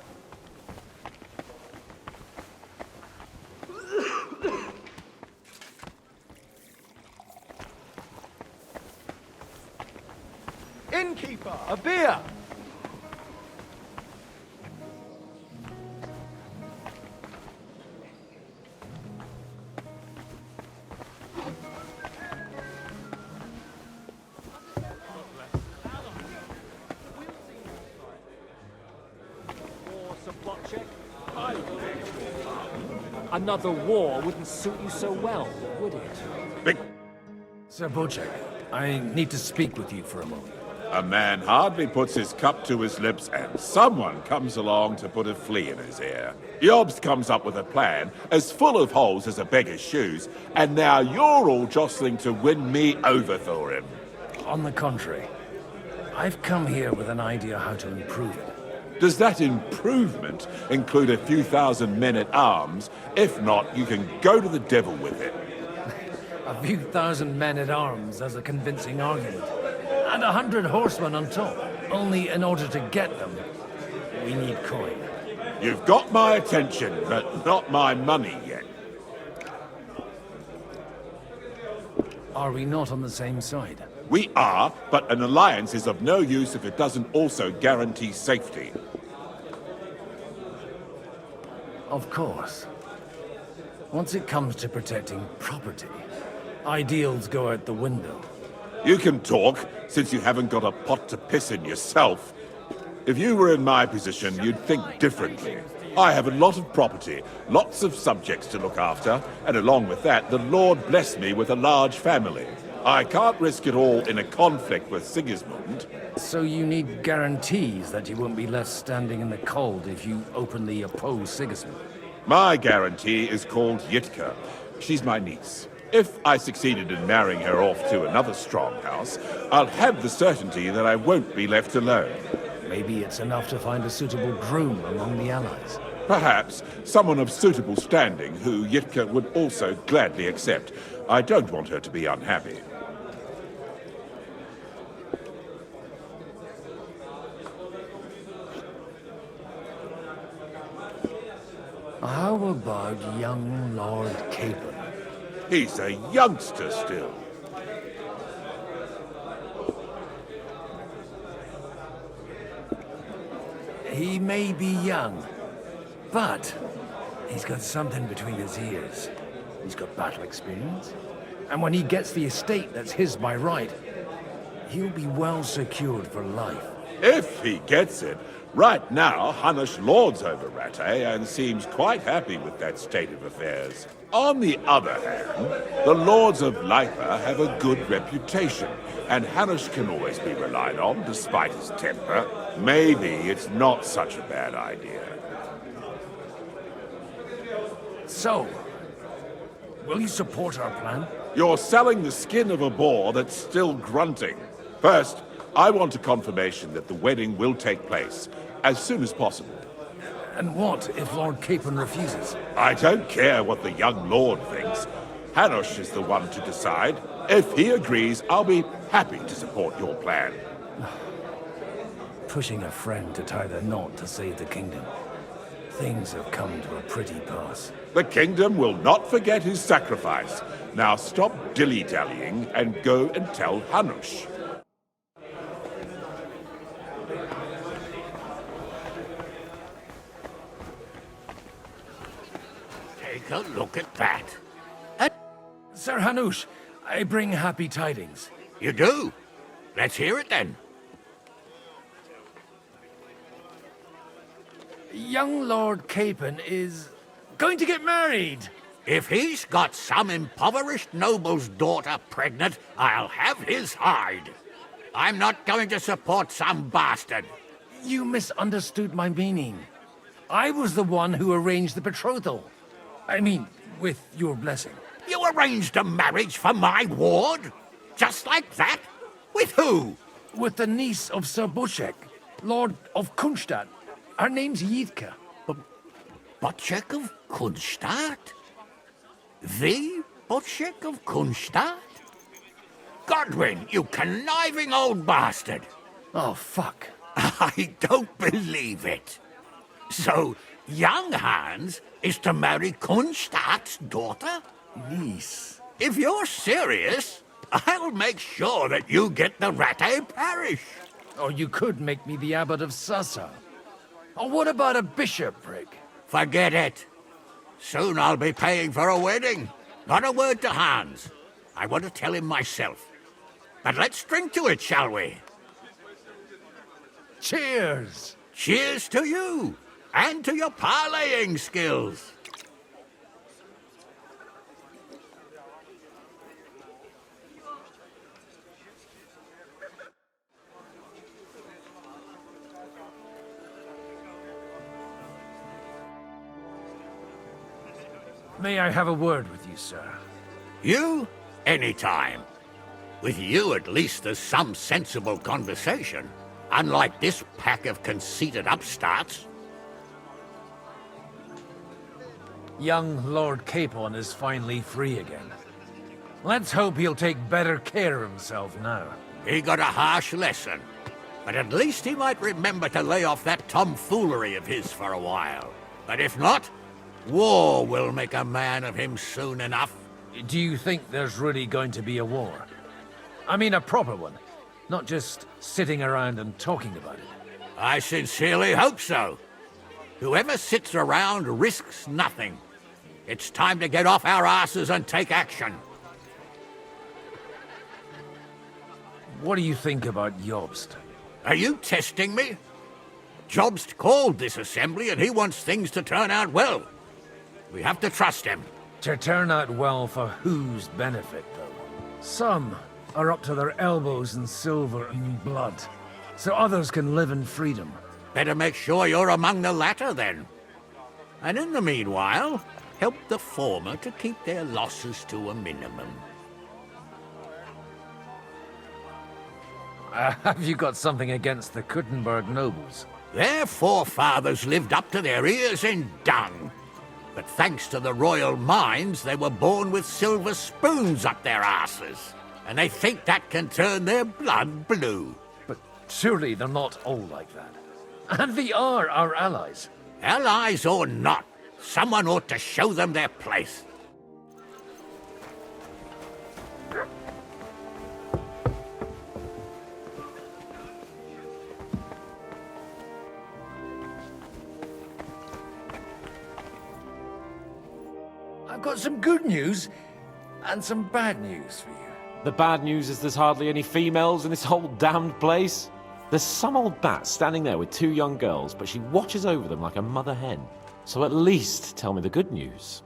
Innkeeper, a beer! Another war wouldn't suit you so well, would it? Sir Bocek, I need to speak with you for a moment. A man hardly puts his cup to his lips and someone comes along to put a flea in his ear. Jobst comes up with a plan as full of holes as a beggar's shoes, and now you're all jostling to win me over for him. On the contrary, I've come here with an idea how to improve it. Does that improvement include a few thousand men-at-arms? If not, you can go to the devil with it. A few thousand men-at-arms as a convincing argument. And 100 horsemen on top. Only in order to get them, we need coin. You've got my attention, but not my money yet. Are we not on the same side? We are, but an alliance is of no use if it doesn't also guarantee safety. Of course. Once it comes to protecting property, ideals go out the window. You can talk, since you haven't got a pot to piss in yourself. If you were in my position, you'd think differently. I have a lot of property, lots of subjects to look after, and along with that, the Lord blessed me with a large family. I can't risk it all in a conflict with Sigismund. So you need guarantees that you won't be left standing in the cold if you openly oppose Sigismund? My guarantee is called Yitka. She's my niece. If I succeeded in marrying her off to another strong house, I'll have the certainty that I won't be left alone. Maybe it's enough to find a suitable groom among the allies. Perhaps someone of suitable standing who Yitka would also gladly accept. I don't want her to be unhappy. How about young Lord Capon? He's a youngster still. He may be young, but he's got something between his ears. He's got battle experience. And when he gets the estate that's his by right, he'll be well secured for life. If he gets it. Right now, Hanush lords over Rattay and seems quite happy with that state of affairs. On the other hand, the lords of Lipa have a good reputation, and Hanush can always be relied on despite his temper. Maybe it's not such a bad idea. So, will you support our plan? You're selling the skin of a boar that's still grunting. First, I want a confirmation that the wedding will take place as soon as possible. And what if Lord Capon refuses? I don't care what the young lord thinks. Hanush is the one to decide. If he agrees, I'll be happy to support your plan. Pushing a friend to tie the knot to save the kingdom. Things have come to a pretty pass. The kingdom will not forget his sacrifice. Now stop dilly-dallying and go and tell Hanush. Take a look at that. Sir Hanush, I bring happy tidings. You do? Let's hear it then. Young Lord Capon is going to get married. If he's got some impoverished noble's daughter pregnant, I'll have his hide. I'm not going to support some bastard. You misunderstood my meaning. I was the one who arranged the betrothal. I mean, with your blessing. You arranged a marriage for my ward? Just like that? With who? With the niece of Sir Bushek, Lord of Kunstadt. Her name's Yitka. Bushek of Kunstadt? The Bushek of Kunstadt? Godwin, you conniving old bastard! Oh, fuck. I don't believe it. So, young Hans is to marry Kunstadt's daughter? Niece. If you're serious, I'll make sure that you get the Rattay parish. Or you could make me the abbot of Sassa. Or what about a bishopric? Forget it. Soon I'll be paying for a wedding. Not a word to Hans. I want to tell him myself. But let's drink to it, shall we? Cheers! Cheers to you, and to your parleying skills. May I have a word with you, sir? You? Anytime. With you, at least, there's some sensible conversation. Unlike this pack of conceited upstarts. Young Lord Capon is finally free again. Let's hope he'll take better care of himself now. He got a harsh lesson. But at least he might remember to lay off that tomfoolery of his for a while. But if not, war will make a man of him soon enough. Do you think there's really going to be a war? I mean a proper one, not just sitting around and talking about it. I sincerely hope so. Whoever sits around risks nothing. It's time to get off our asses and take action. What do you think about Jobst? Are you testing me? Jobst called this assembly and he wants things to turn out well. We have to trust him. To turn out well for whose benefit, though? Some are up to their elbows in silver and blood, so others can live in freedom. Better make sure you're among the latter, then. And in the meanwhile, help the former to keep their losses to a minimum. Have you got something against the Kuttenberg nobles? Their forefathers lived up to their ears in dung. But thanks to the royal mines, they were born with silver spoons up their asses. And they think that can turn their blood blue. But surely they're not all like that. And they are our allies. Allies or not, someone ought to show them their place. I've got some good news and some bad news for you. The bad news is there's hardly any females in this whole damned place. There's some old bat standing there with 2 young girls, but she watches over them like a mother hen. So at least tell me the good news.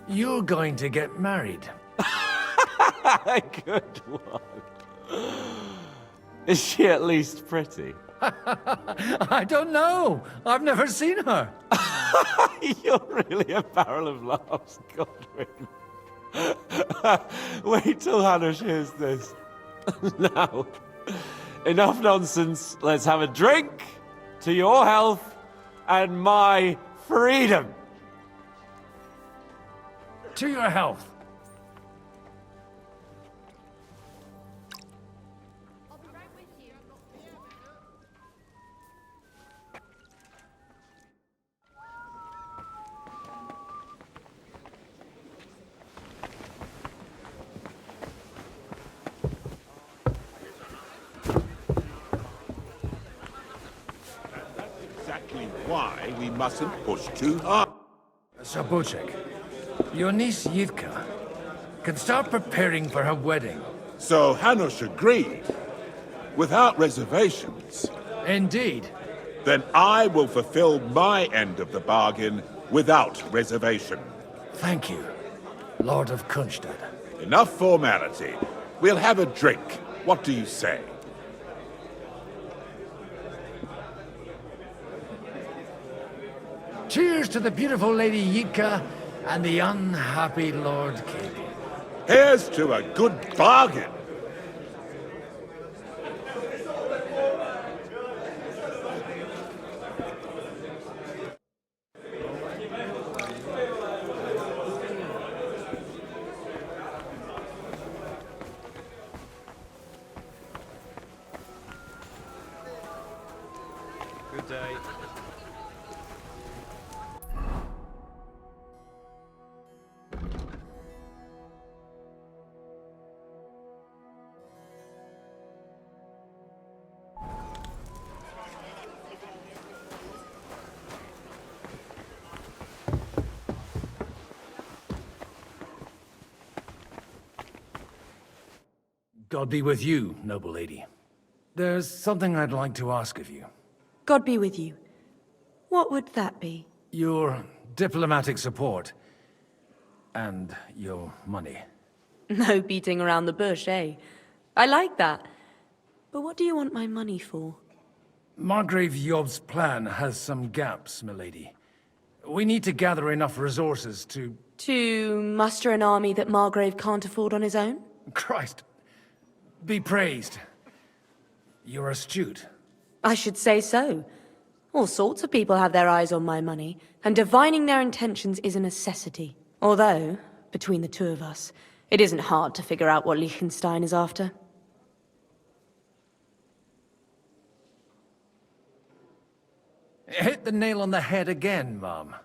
You're going to get married. Good one. Is she at least pretty? I don't know. I've never seen her. You're really a barrel of laughs, Godwin. Wait till Hannah hears this. Now, enough nonsense. Let's have a drink to your health and my freedom. To your health. Why we mustn't push too hard. Sir Bocek, your niece Yitka can start preparing for her wedding. So Hanush agreed, without reservations. Indeed. Then I will fulfill my end of the bargain without reservation. Thank you, Lord of Kunstad. Enough formality. We'll have a drink. What do you say? Cheers to the beautiful Lady Yitka and the unhappy Lord King. Here's to a good bargain. Good day. God be with you, noble lady. There's something I'd like to ask of you. God be with you. What would that be? Your diplomatic support. And your money. No beating around the bush, eh? I like that. But what do you want my money for? Margrave Yob's plan has some gaps, milady. We need to gather enough resources to... To muster an army that Margrave can't afford on his own? Christ. Be praised. You're astute. I should say so. All sorts of people have their eyes on my money, and divining their intentions is a necessity. Although, between the two of us, it isn't hard to figure out what Liechtenstein is after. Hit the nail on the head again, Mom.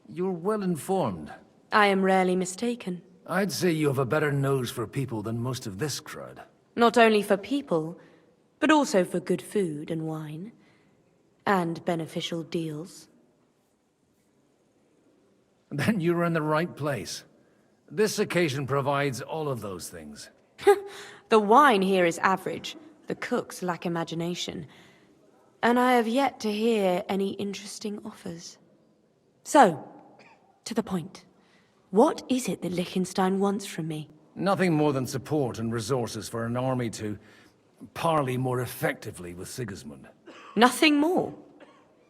You're well informed. I am rarely mistaken. I'd say you have a better nose for people than most of this crowd. Not only for people, but also for good food and wine. And beneficial deals. Then you're in the right place. This occasion provides all of those things. The wine here is average, the cooks lack imagination, and I have yet to hear any interesting offers. So, to the point. What is it that Liechtenstein wants from me? Nothing more than support and resources for an army to parley more effectively with Sigismund. Nothing more?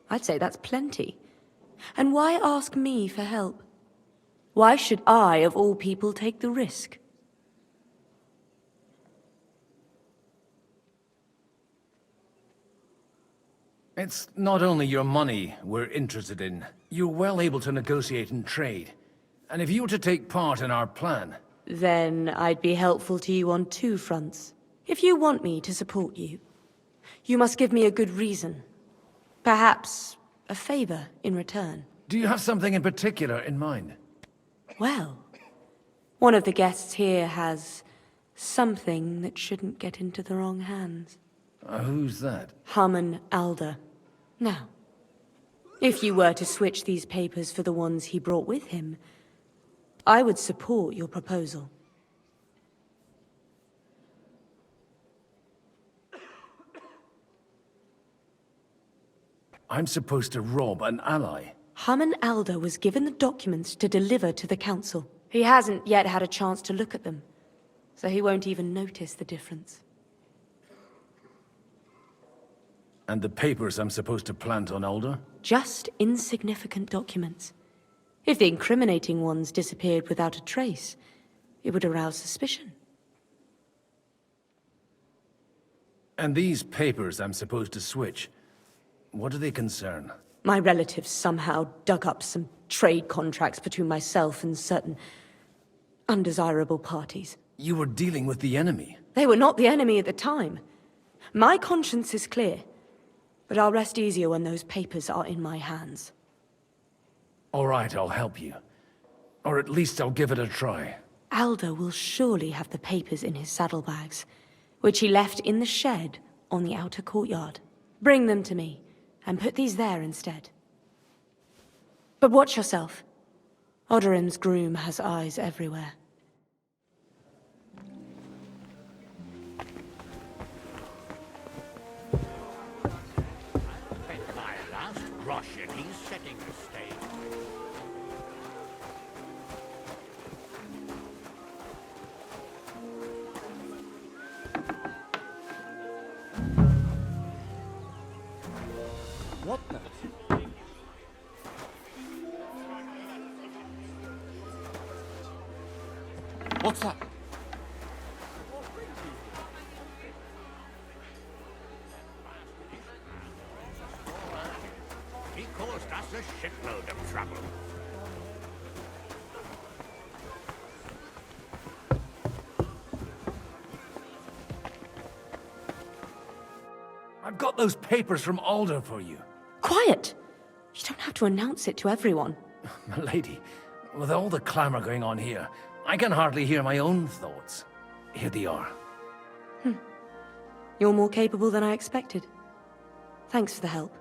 I'd say that's plenty. And why ask me for help? Why should I, of all people, take the risk? It's not only your money we're interested in. You're well able to negotiate and trade. And if you were to take part in our plan... Then I'd be helpful to you on two fronts. If you want me to support you, you must give me a good reason. Perhaps a favor in return. Do you have something in particular in mind? Well, one of the guests here has something that shouldn't get into the wrong hands. Who's that? Haman Alder. Now, if you were to switch these papers for the ones he brought with him, I would support your proposal. I'm supposed to rob an ally. Haman Alder was given the documents to deliver to the council. He hasn't yet had a chance to look at them, so he won't even notice the difference. And the papers I'm supposed to plant on Alder? Just insignificant documents. If the incriminating ones disappeared without a trace, it would arouse suspicion. And these papers I'm supposed to switch, what do they concern? My relatives somehow dug up some trade contracts between myself and certain undesirable parties. You were dealing with the enemy. They were not the enemy at the time. My conscience is clear, but I'll rest easier when those papers are in my hands. All right, I'll help you. Or at least I'll give it a try. Alder will surely have the papers in his saddlebags, which he left in the shed on the outer courtyard. Bring them to me, and put these there instead. But watch yourself. Odorim's groom has eyes everywhere. My last groschen, he's setting the stage. What the? What's that? He caused us a shitload of trouble. I've got those papers from Alder for you. Quiet! You don't have to announce it to everyone. Milady, with all the clamor going on here, I can hardly hear my own thoughts. Here they are. You're more capable than I expected. Thanks for the help.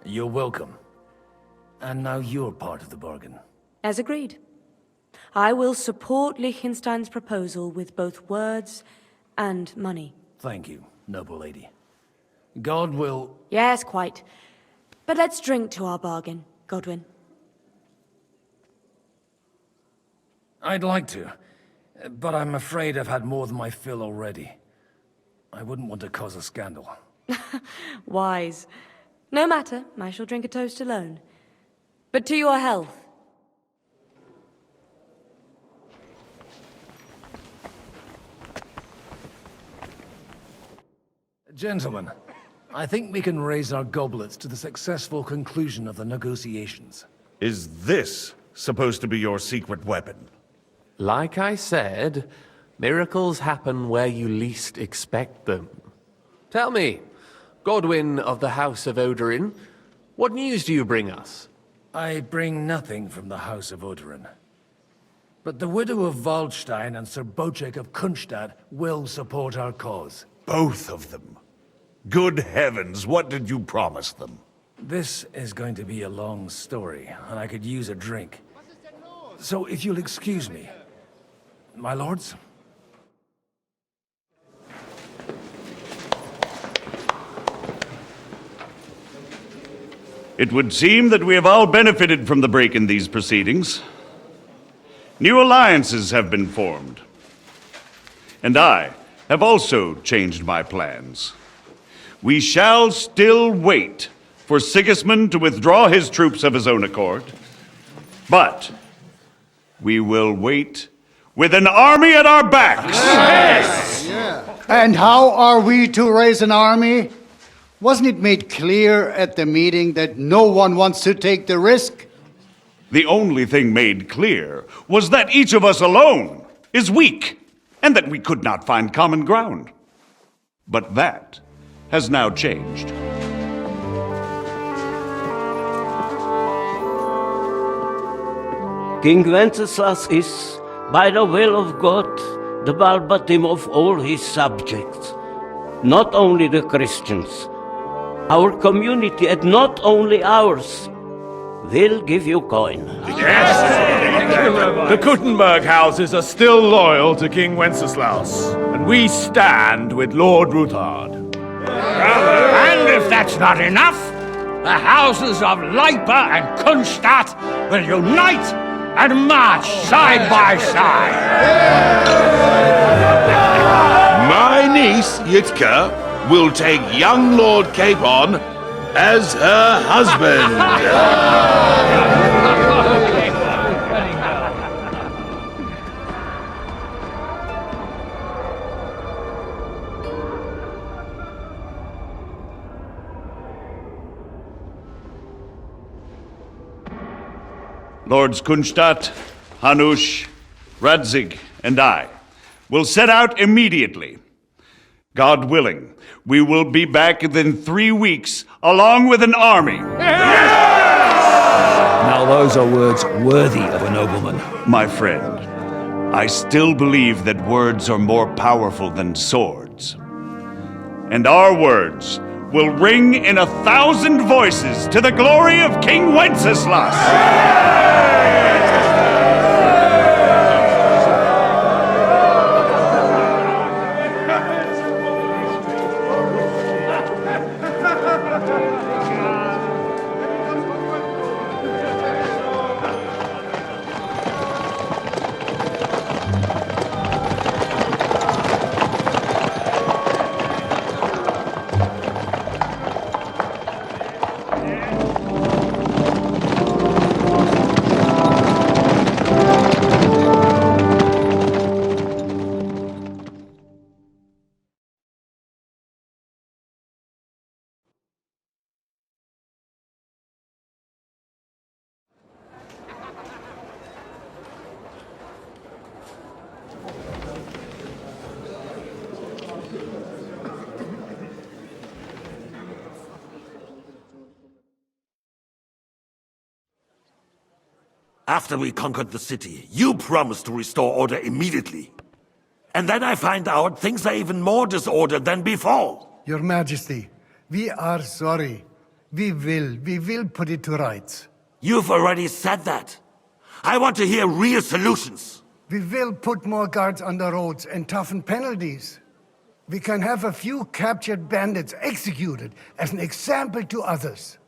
You're welcome. And now you're part of the bargain. As agreed. I will support Liechtenstein's proposal with both words and money. Thank you, noble lady. God will... Yes, quite. But let's drink to our bargain, Godwin. I'd like to, but I'm afraid I've had more than my fill already. I wouldn't want to cause a scandal. Wise. No matter, I shall drink a toast alone. But to your health. Gentlemen, I think we can raise our goblets to the successful conclusion of the negotiations. Is this supposed to be your secret weapon? Like I said, miracles happen where you least expect them. Tell me, Godwin of the House of Odorin, what news do you bring us? I bring nothing from the House of Odorin. But the widow of Waldstein and Sir Bocek of Kunstadt will support our cause. Both of them? Good heavens, what did you promise them? This is going to be a long story, and I could use a drink. So if you'll excuse me. My lords? It would seem that we have all benefited from the break in these proceedings. New alliances have been formed. And I have also changed my plans. We shall still wait for Sigismund to withdraw his troops of his own accord, but we will wait with an army at our backs. Yes! And how are we to raise an army? Wasn't it made clear at the meeting that no one wants to take the risk? The only thing made clear was that each of us alone is weak, and that we could not find common ground. But that has now changed. King Wenceslas is, by the will of God, the balbatim of all his subjects, not only the Christians. Our community, and not only ours, will give you coin. The Kuttenberg houses are still loyal to King Wenceslaus, and we stand with Lord Ruthard. And if that's not enough, the houses of Leipa and Kunstadt will unite and march side by side. My niece, Yitka, will take young Lord Capon as her husband. Lords Kunstadt, Hanush, Radzig, and I will set out immediately. God willing, we will be back within 3 weeks, along with an army. Now those are words worthy of a nobleman. My friend, I still believe that words are more powerful than swords. And our words will ring in 1,000 voices to the glory of King Wenceslas. After we conquered the city, you promised to restore order immediately. And then I find out things are even more disordered than before. Your Majesty, we are sorry. We will put it to rights. You've already said that. I want to hear real solutions. We will put more guards on the roads and toughen penalties. We can have a few captured bandits executed as an example to others.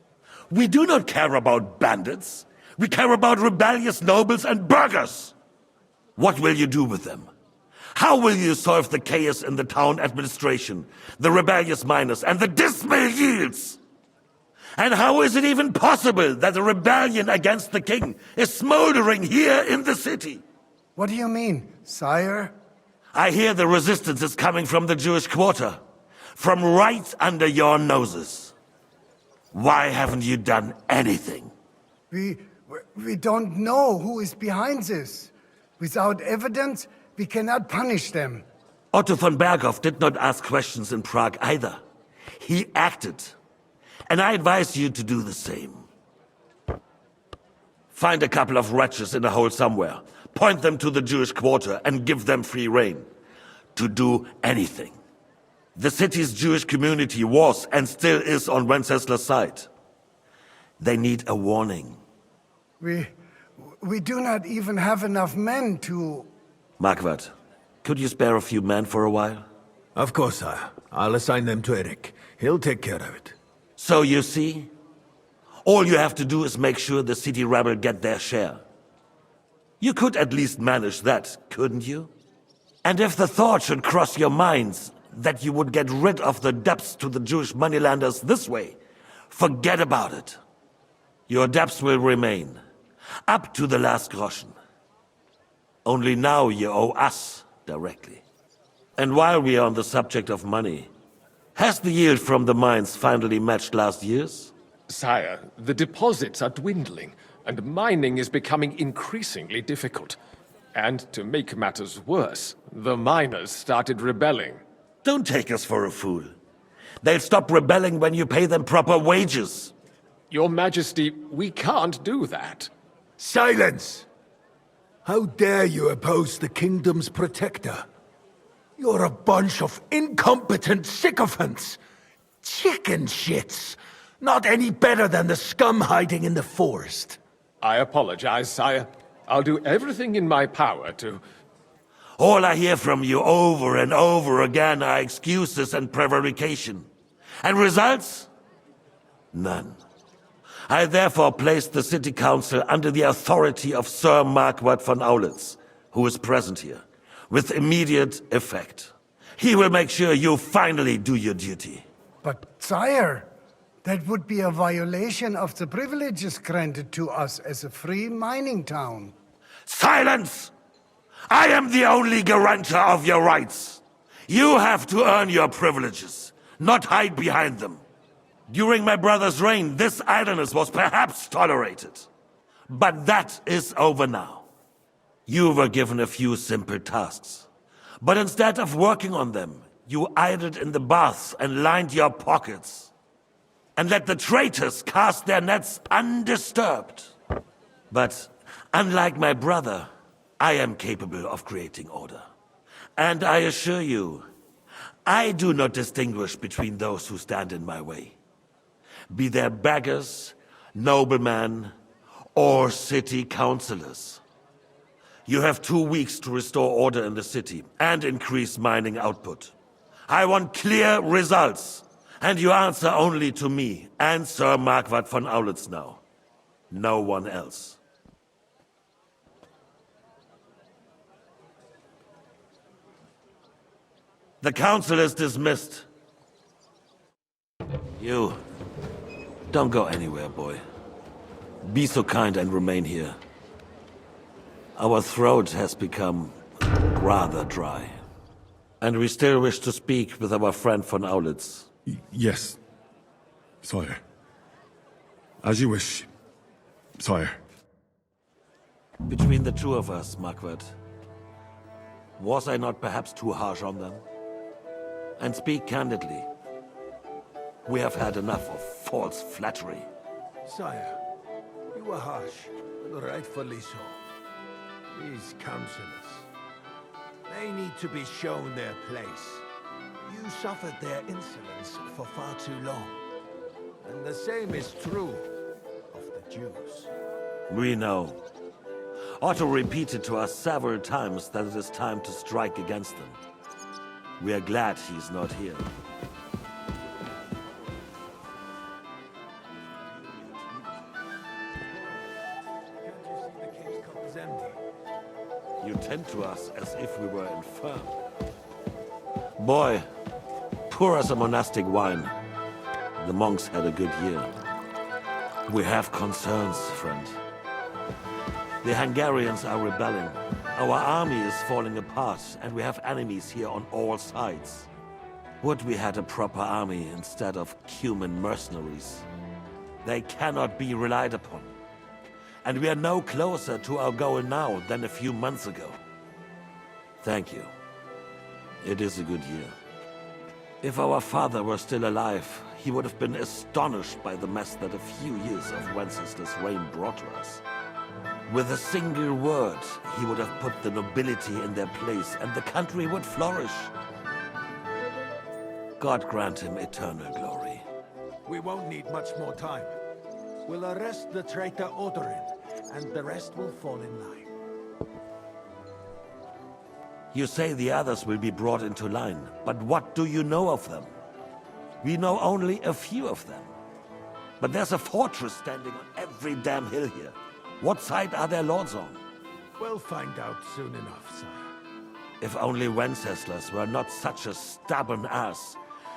We do not care about bandits. We care about rebellious nobles and burghers. What will you do with them? How will you solve the chaos in the town administration, the rebellious miners, and the dismal yields? And how is it even possible that a rebellion against the king is smoldering here in the city? What do you mean, sire? I hear the resistance is coming from the Jewish quarter, from right under your noses. Why haven't you done anything? We don't know who is behind this. Without evidence, we cannot punish them. Otto von Berghoff did not ask questions in Prague either. He acted. And I advise you to do the same. Find a couple of wretches in a hole somewhere, point them to the Jewish quarter, and give them free rein to do anything. The city's Jewish community was and still is on Wenceslas' side. They need a warning. We do not even have enough men to... Marquardt, could you spare a few men for a while? Of course, sire. I'll assign them to Eric. He'll take care of it. So you see, All you have to do is make sure the city rabble get their share. You could at least manage that, couldn't you? And if the thought should cross your minds that you would get rid of the debts to the Jewish moneylanders this way, forget about it. Your debts will remain, up to the last groschen. Only now you owe us directly. And while we are on the subject of money, has the yield from the mines finally matched last year's? Sire, the deposits are dwindling, and mining is becoming increasingly difficult. And to make matters worse, the miners started rebelling. Don't take us for a fool. They'll stop rebelling when you pay them proper wages. Your Majesty, we can't do that. Silence! How dare you oppose the kingdom's protector? You're a bunch of incompetent sycophants! Chicken shits! Not any better than the scum hiding in the forest. I apologize, sire. I'll do everything in my power to... All I hear from you over and over again are excuses and prevarication. And results? None. I therefore placed the city council under the authority of Sir Marquardt von Aulitz, who is present here, with immediate effect. He will make sure you finally do your duty. But, sire, that would be a violation of the privileges granted to us as a free mining town. Silence! I am the only guarantor of your rights. You have to earn your privileges, not hide behind them. During my brother's reign, this idleness was perhaps tolerated. But that is over now. You were given a few simple tasks. But instead of working on them, you idled in the baths and lined your pockets. And let the traitors cast their nets undisturbed. But unlike my brother, I am capable of creating order. And I assure you, I do not distinguish between those who stand in my way. Be they beggars, noblemen, or city councillors. You have 2 weeks to restore order in the city and increase mining output. I want clear results, and you answer only to me and Sir Marquardt von Aulitz now. No one else. The council is dismissed. You, don't go anywhere, boy. Be so kind and remain here. Our throat has become rather dry. And we still wish to speak with our friend von Aulitz. Yes, sire. As you wish, sire. Between the two of us, Marquardt, was I not perhaps too harsh on them? And speak candidly. We have had enough of false flattery. Sire, you were harsh, and rightfully so. These councillors, they need to be shown their place. You suffered their insolence for far too long. And the same is true of the Jews. We know. Otto repeated to us several times that it is time to strike against them. We are glad he's not here. You tend to us as if we were infirm. Boy, pour us a monastic wine. The monks had a good year. We have concerns, friend. The Hungarians are rebelling. Our army is falling apart, and we have enemies here on all sides. Would we had a proper army instead of human mercenaries? They cannot be relied upon. And we are no closer to our goal now than a few months ago. Thank you. It is a good year. If our father were still alive, he would have been astonished by the mess that a few years of Wenceslas' reign brought to us. With a single word, he would have put the nobility in their place, and the country would flourish. God grant him eternal glory. We won't need much more time. We'll arrest the traitor Odorin, and the rest will fall in line. You say the others will be brought into line, but what do you know of them? We know only a few of them. But there's a fortress standing on every damn hill here. What side are their lords on? We'll find out soon enough, sire. If only Wenceslas were not such a stubborn ass,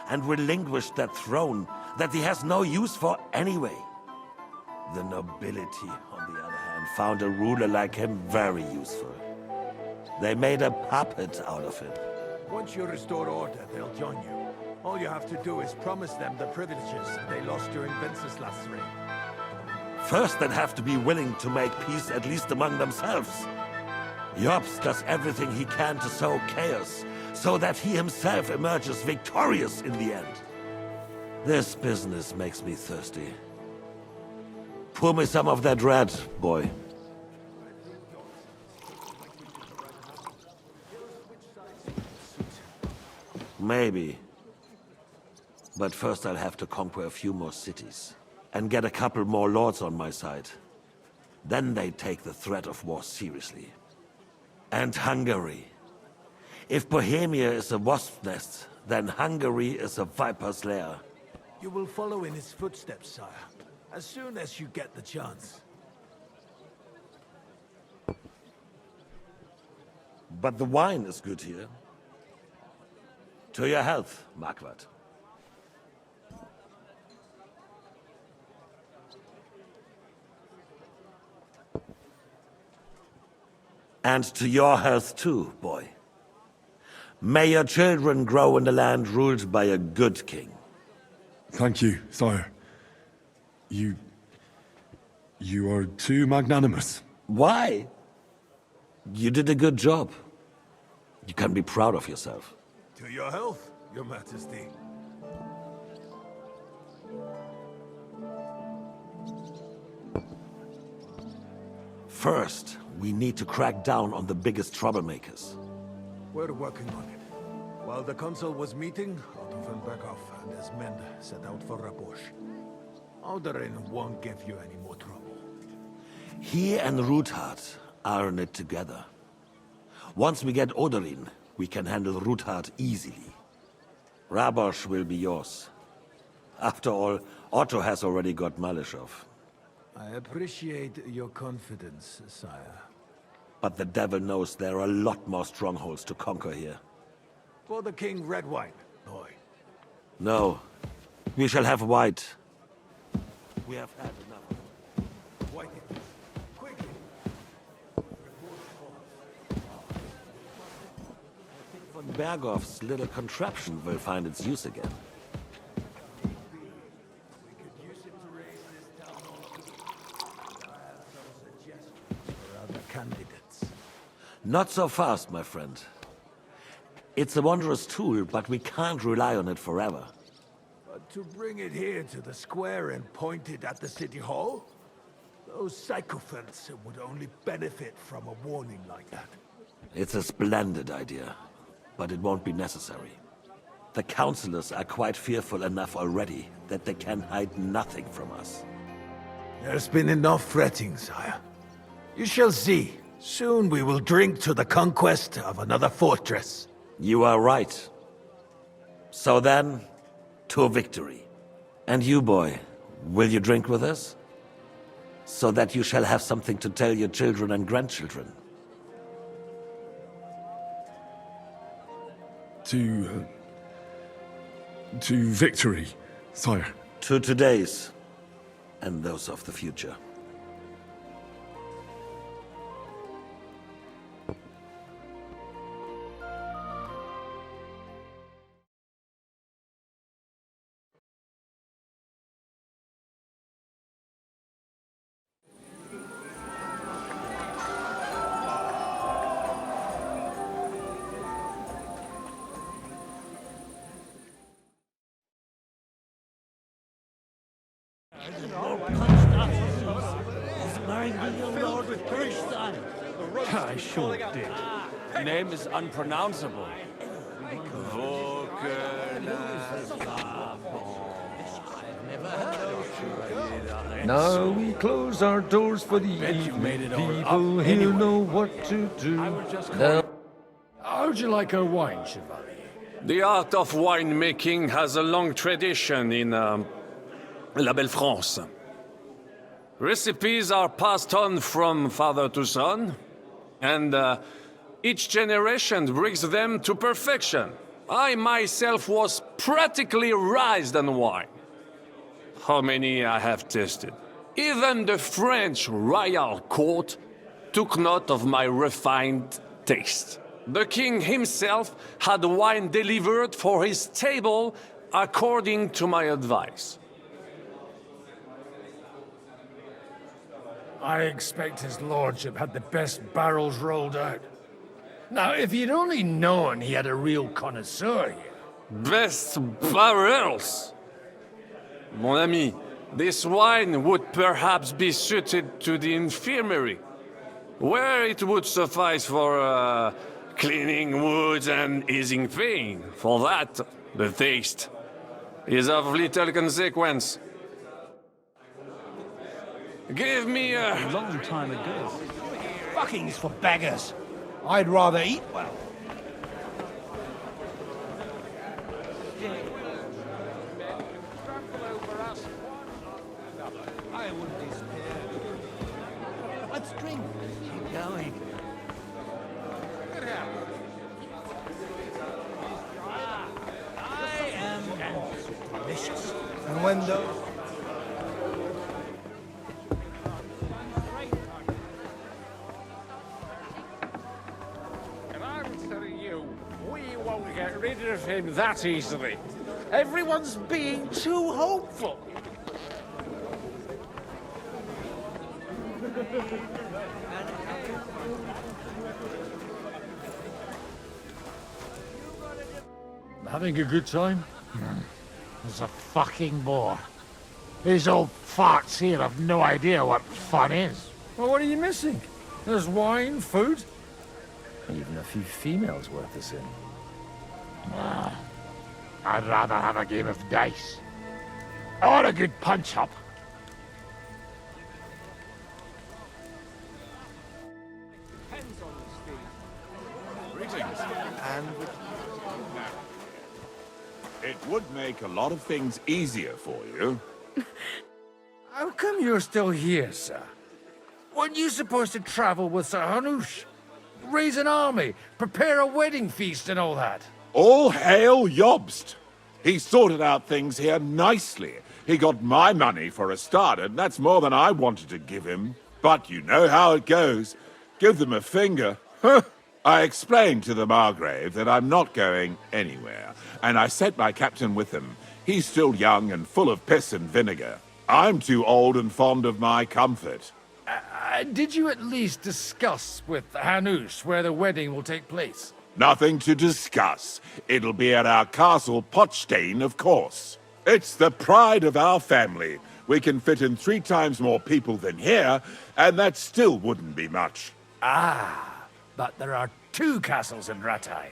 and relinquished that throne that he has no use for anyway. The nobility, on the other hand, found a ruler like him very useful. They made a puppet out of him. Once you restore order, they'll join you. All you have to do is promise them the privileges they lost during Wenceslas' reign. First, they'd have to be willing to make peace at least among themselves. Jobst does everything he can to sow chaos, so that he himself emerges victorious in the end. This business makes me thirsty. Pour me some of that red, boy. Maybe. But first I'll have to conquer a few more cities, and get a couple more lords on my side. Then they take the threat of war seriously. And Hungary. If Bohemia is a wasp's nest, then Hungary is a viper's lair. You will follow in his footsteps, sire, as soon as you get the chance. But the wine is good here. To your health, Marquardt. And to your health too, boy. May your children grow in a land ruled by a good king. Thank you, sire. You are too magnanimous. Why? You did a good job. You can be proud of yourself. To your health, your majesty. First, we need to crack down on the biggest troublemakers. We're working on it. While the council was meeting, Otto von Berghoff and his men set out for Rabosch. Alderin won't give you any more trouble. He and Ruthard are in it together. Once we get Oderin, we can handle Ruthard easily. Rabosch will be yours. After all, Otto has already got Malishov. I appreciate your confidence, sire. But the devil knows there are a lot more strongholds to conquer here. For the king, red wine, boy. No, we shall have white. We have had enough. White it. Quickly. Von Berghoff's little contraption will find its use again. Candidates. Not so fast, my friend. It's a wondrous tool, but we can't rely on it forever. But to bring it here to the square and point it at the city hall? Those sycophants would only benefit from a warning like that. It's a splendid idea, but it won't be necessary. The councillors are quite fearful enough already that they can hide nothing from us. There's been enough fretting, sire. You shall see. Soon we will drink to the conquest of another fortress. You are right. So then, to victory. And you, boy, will you drink with us? So that you shall have something to tell your children and grandchildren. To victory, sire. To today's, and those of the future. I sure did. Name is unpronounceable. Now we close our doors for the evening. People here know what to do. Now How'd you like our wine, Chevalier? The art of winemaking has a long tradition in La Belle France. Recipes are passed on from father to son, and each generation brings them to perfection. I myself was practically raised on wine. How many I have tasted. Even the French royal court took note of my refined taste. The king himself had wine delivered for his table according to my advice. I expect his lordship had the best barrels rolled out. Now, if you'd only known he had a real connoisseur here. Best barrels? Mon ami, this wine would perhaps be suited to the infirmary, where it would suffice for cleaning wounds and easing pain. For that, the taste is of little consequence. Give me a long time ago. Fucking's for beggars. I'd rather eat well. I wouldn't be spared. Let's drink. Keep going. I am delicious. And when those... Get rid of him that easily. Everyone's being too hopeful. Having a good time? It's a fucking bore. These old farts here have no idea what fun is. Well, what are you missing? There's wine, food, even a few females worth the sin. I'd rather have a game of dice. Or a good punch-up. Greetings. And it would make a lot of things easier for you. How come you're still here, sir? Weren't you supposed to travel with Sir Hanush? Raise an army, prepare a wedding feast and all that? All hail Jobst! He sorted out things here nicely. He got my money for a start, and that's more than I wanted to give him. But you know how it goes. Give them a finger. I explained to the Margrave that I'm not going anywhere, and I sent my captain with him. He's still young and full of piss and vinegar. I'm too old and fond of my comfort. Did you at least discuss with Hanush where the wedding will take place? Nothing to discuss. It'll be at our castle Potsdam, of course. It's the pride of our family. We can fit in 3 times more people than here, and that still wouldn't be much. Ah, but there are 2 castles in Rattay.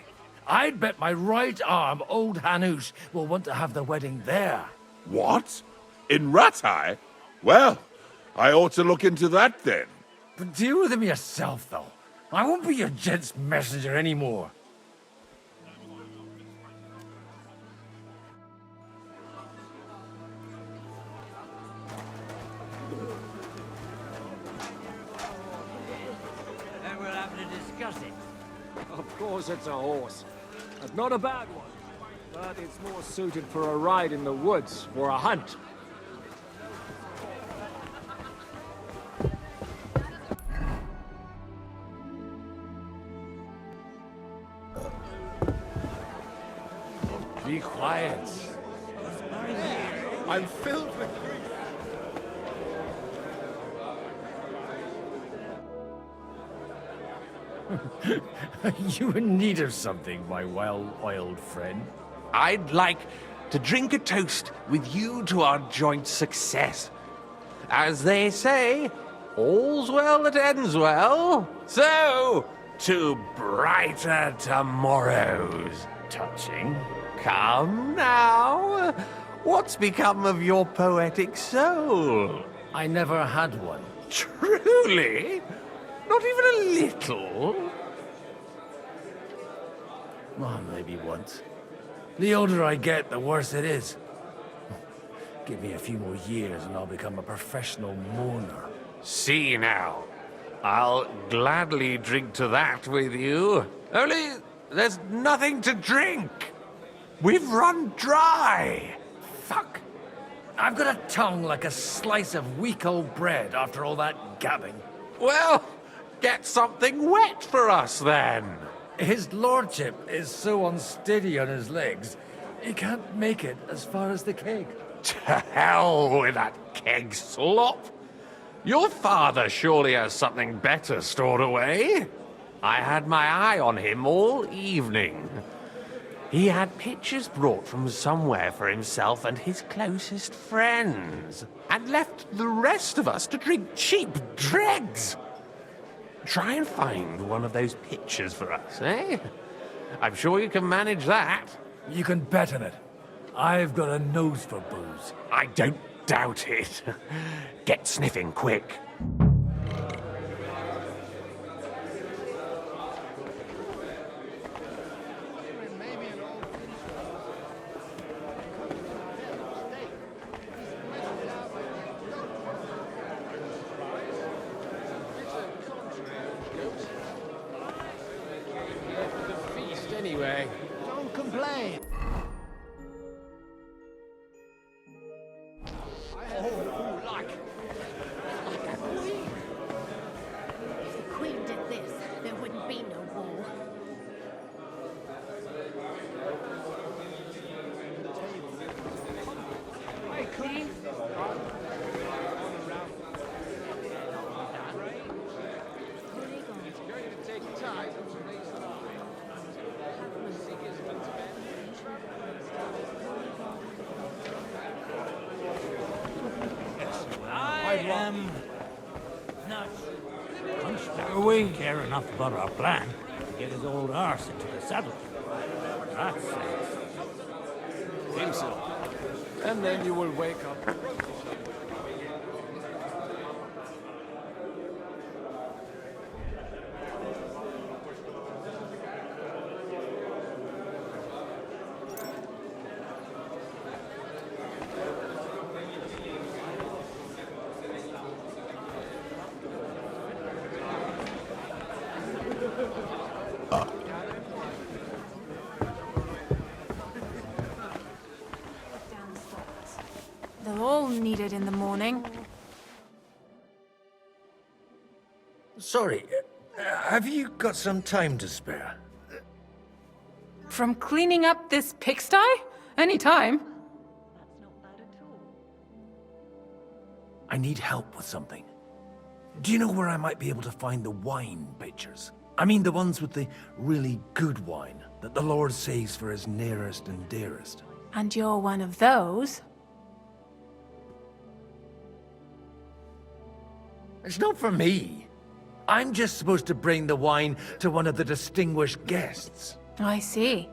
I'd bet my right arm old Hanush will want to have the wedding there. What? In Rattay? Well, I ought to look into that then. But deal with him yourself, though. I won't be your gent's messenger anymore. Then we'll have to discuss it. Of course it's a horse. But not a bad one. But it's more suited for a ride in the woods or a hunt. Be quiet. I'm filled with grief. Are you in need of something, my well-oiled friend? I'd like to drink a toast with you to our joint success. As they say, all's well that ends well. So, to brighter tomorrows. Touching. Come now. What's become of your poetic soul? I never had one. Truly? Not even a little? Well, maybe once. The older I get, the worse it is. Give me a few more years and I'll become a professional mourner. See now. I'll gladly drink to that with you. Only there's nothing to drink. We've run dry. Fuck. I've got a tongue like a slice of weak old bread after all that gabbing. Well, get something wet for us then. His lordship is so unsteady on his legs, he can't make it as far as the keg. To hell with that keg slop. Your father surely has something better stored away. I had my eye on him all evening. He had pictures brought from somewhere for himself and his closest friends, and left the rest of us to drink cheap dregs. Try and find one of those pictures for us, eh? I'm sure you can manage that. You can bet on it. I've got a nose for booze. I don't doubt it. Get sniffing quick. Anyway, don't complain. If the Queen did this, there wouldn't be no war. Hey, Queen. It's going to take time to raise the line. I am not we care enough about our plan to get his old arse into the saddle. That's Seems so. And then you will wake up. They're all needed in the morning. Sorry, have you got some time to spare? From cleaning up this pigsty? Any time. I need help with something. Do you know where I might be able to find the wine pitchers? I mean the ones with the really good wine that the Lord saves for his nearest and dearest. And you're one of those? It's not for me. I'm just supposed to bring the wine to one of the distinguished guests. I see.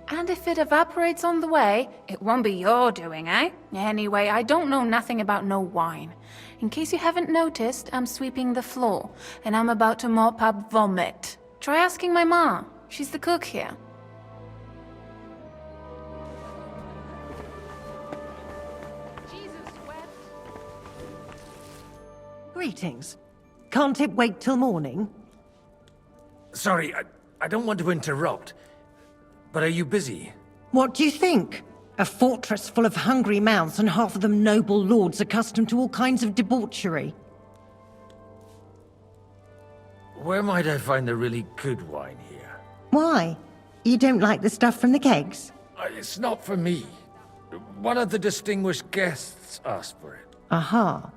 And if it evaporates on the way, it won't be your doing, eh? Anyway, I don't know nothing about no wine. In case you haven't noticed, I'm sweeping the floor, and I'm about to mop up vomit. Try asking my ma. She's the cook here. Greetings. Can't it wait till morning? Sorry, I don't want to interrupt, but are you busy? What do you think? A fortress full of hungry mouths and half of them noble lords accustomed to all kinds of debauchery. Where might I find the really good wine here? Why? You don't like the stuff from the kegs? It's not for me. One of the distinguished guests asked for it. Aha.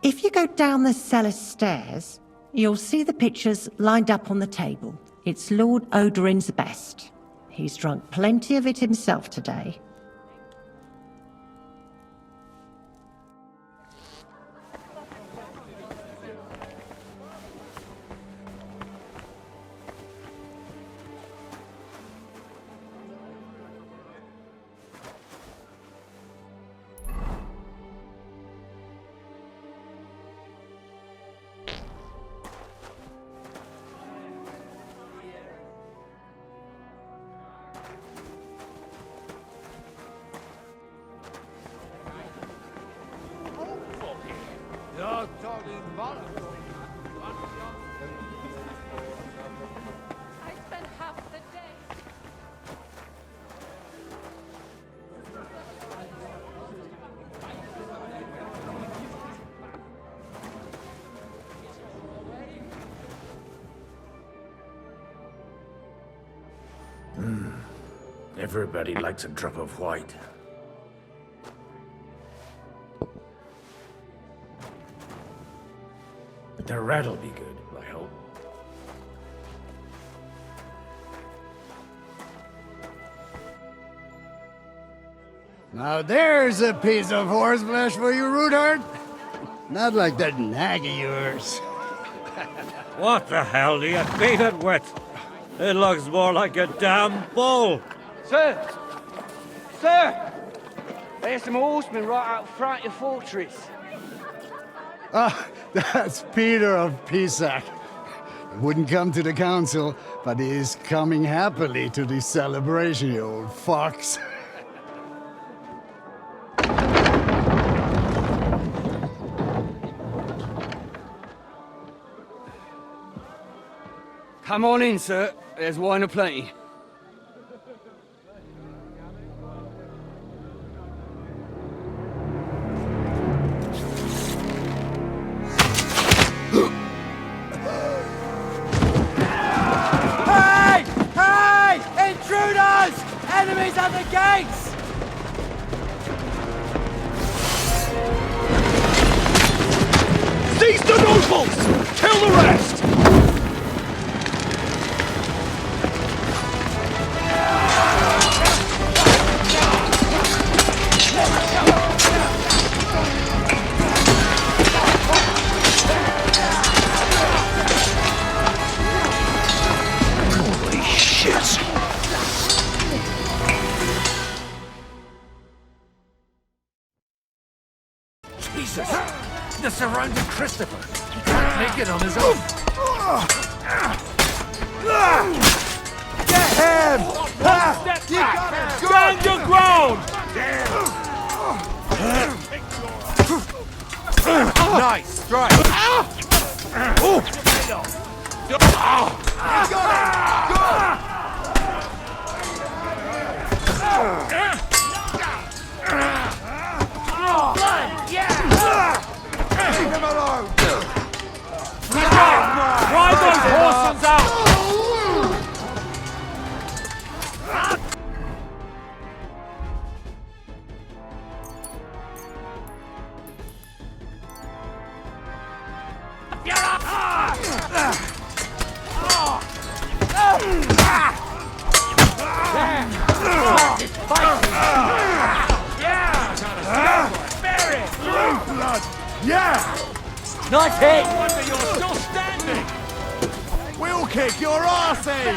If you go down the cellar stairs, you'll see the pictures lined up on the table. It's Lord Odorin's best. He's drunk plenty of it himself today. I spent half the day. Everybody likes a drop of white. But the rat'll be good, I hope. Now there's a piece of horseflesh for you, Rootheart. Not like that nag of yours. What the hell do you beat it with? It looks more like a damn bull. Sir! Sir! There's some horsemen right out front of your fortress. Ah, that's Peter of Pisac. He wouldn't come to the council, but he is coming happily to the celebration, you old fox. Come on in, sir. There's wine aplenty. Hey! Hey! Intruders! Enemies at the gates! Seize the nobles! Kill the rest! Holy shit! Jesus! They're surrounding Christopher. He can't make it on his own. Get him! Step You back! gotta stand your ground! Nice strike. You got Leave him alone. Ride those horses out! Yeah! Nice hit! Wonder you're still standing! We'll kick your asses.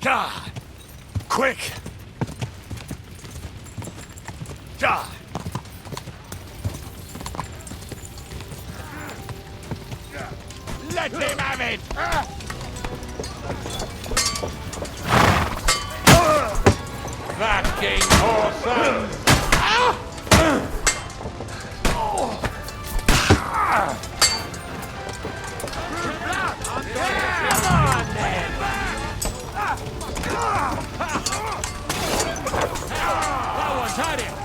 God! Quick! God! Let him have it! Fucking whoresons! Come on, then! That one's had him!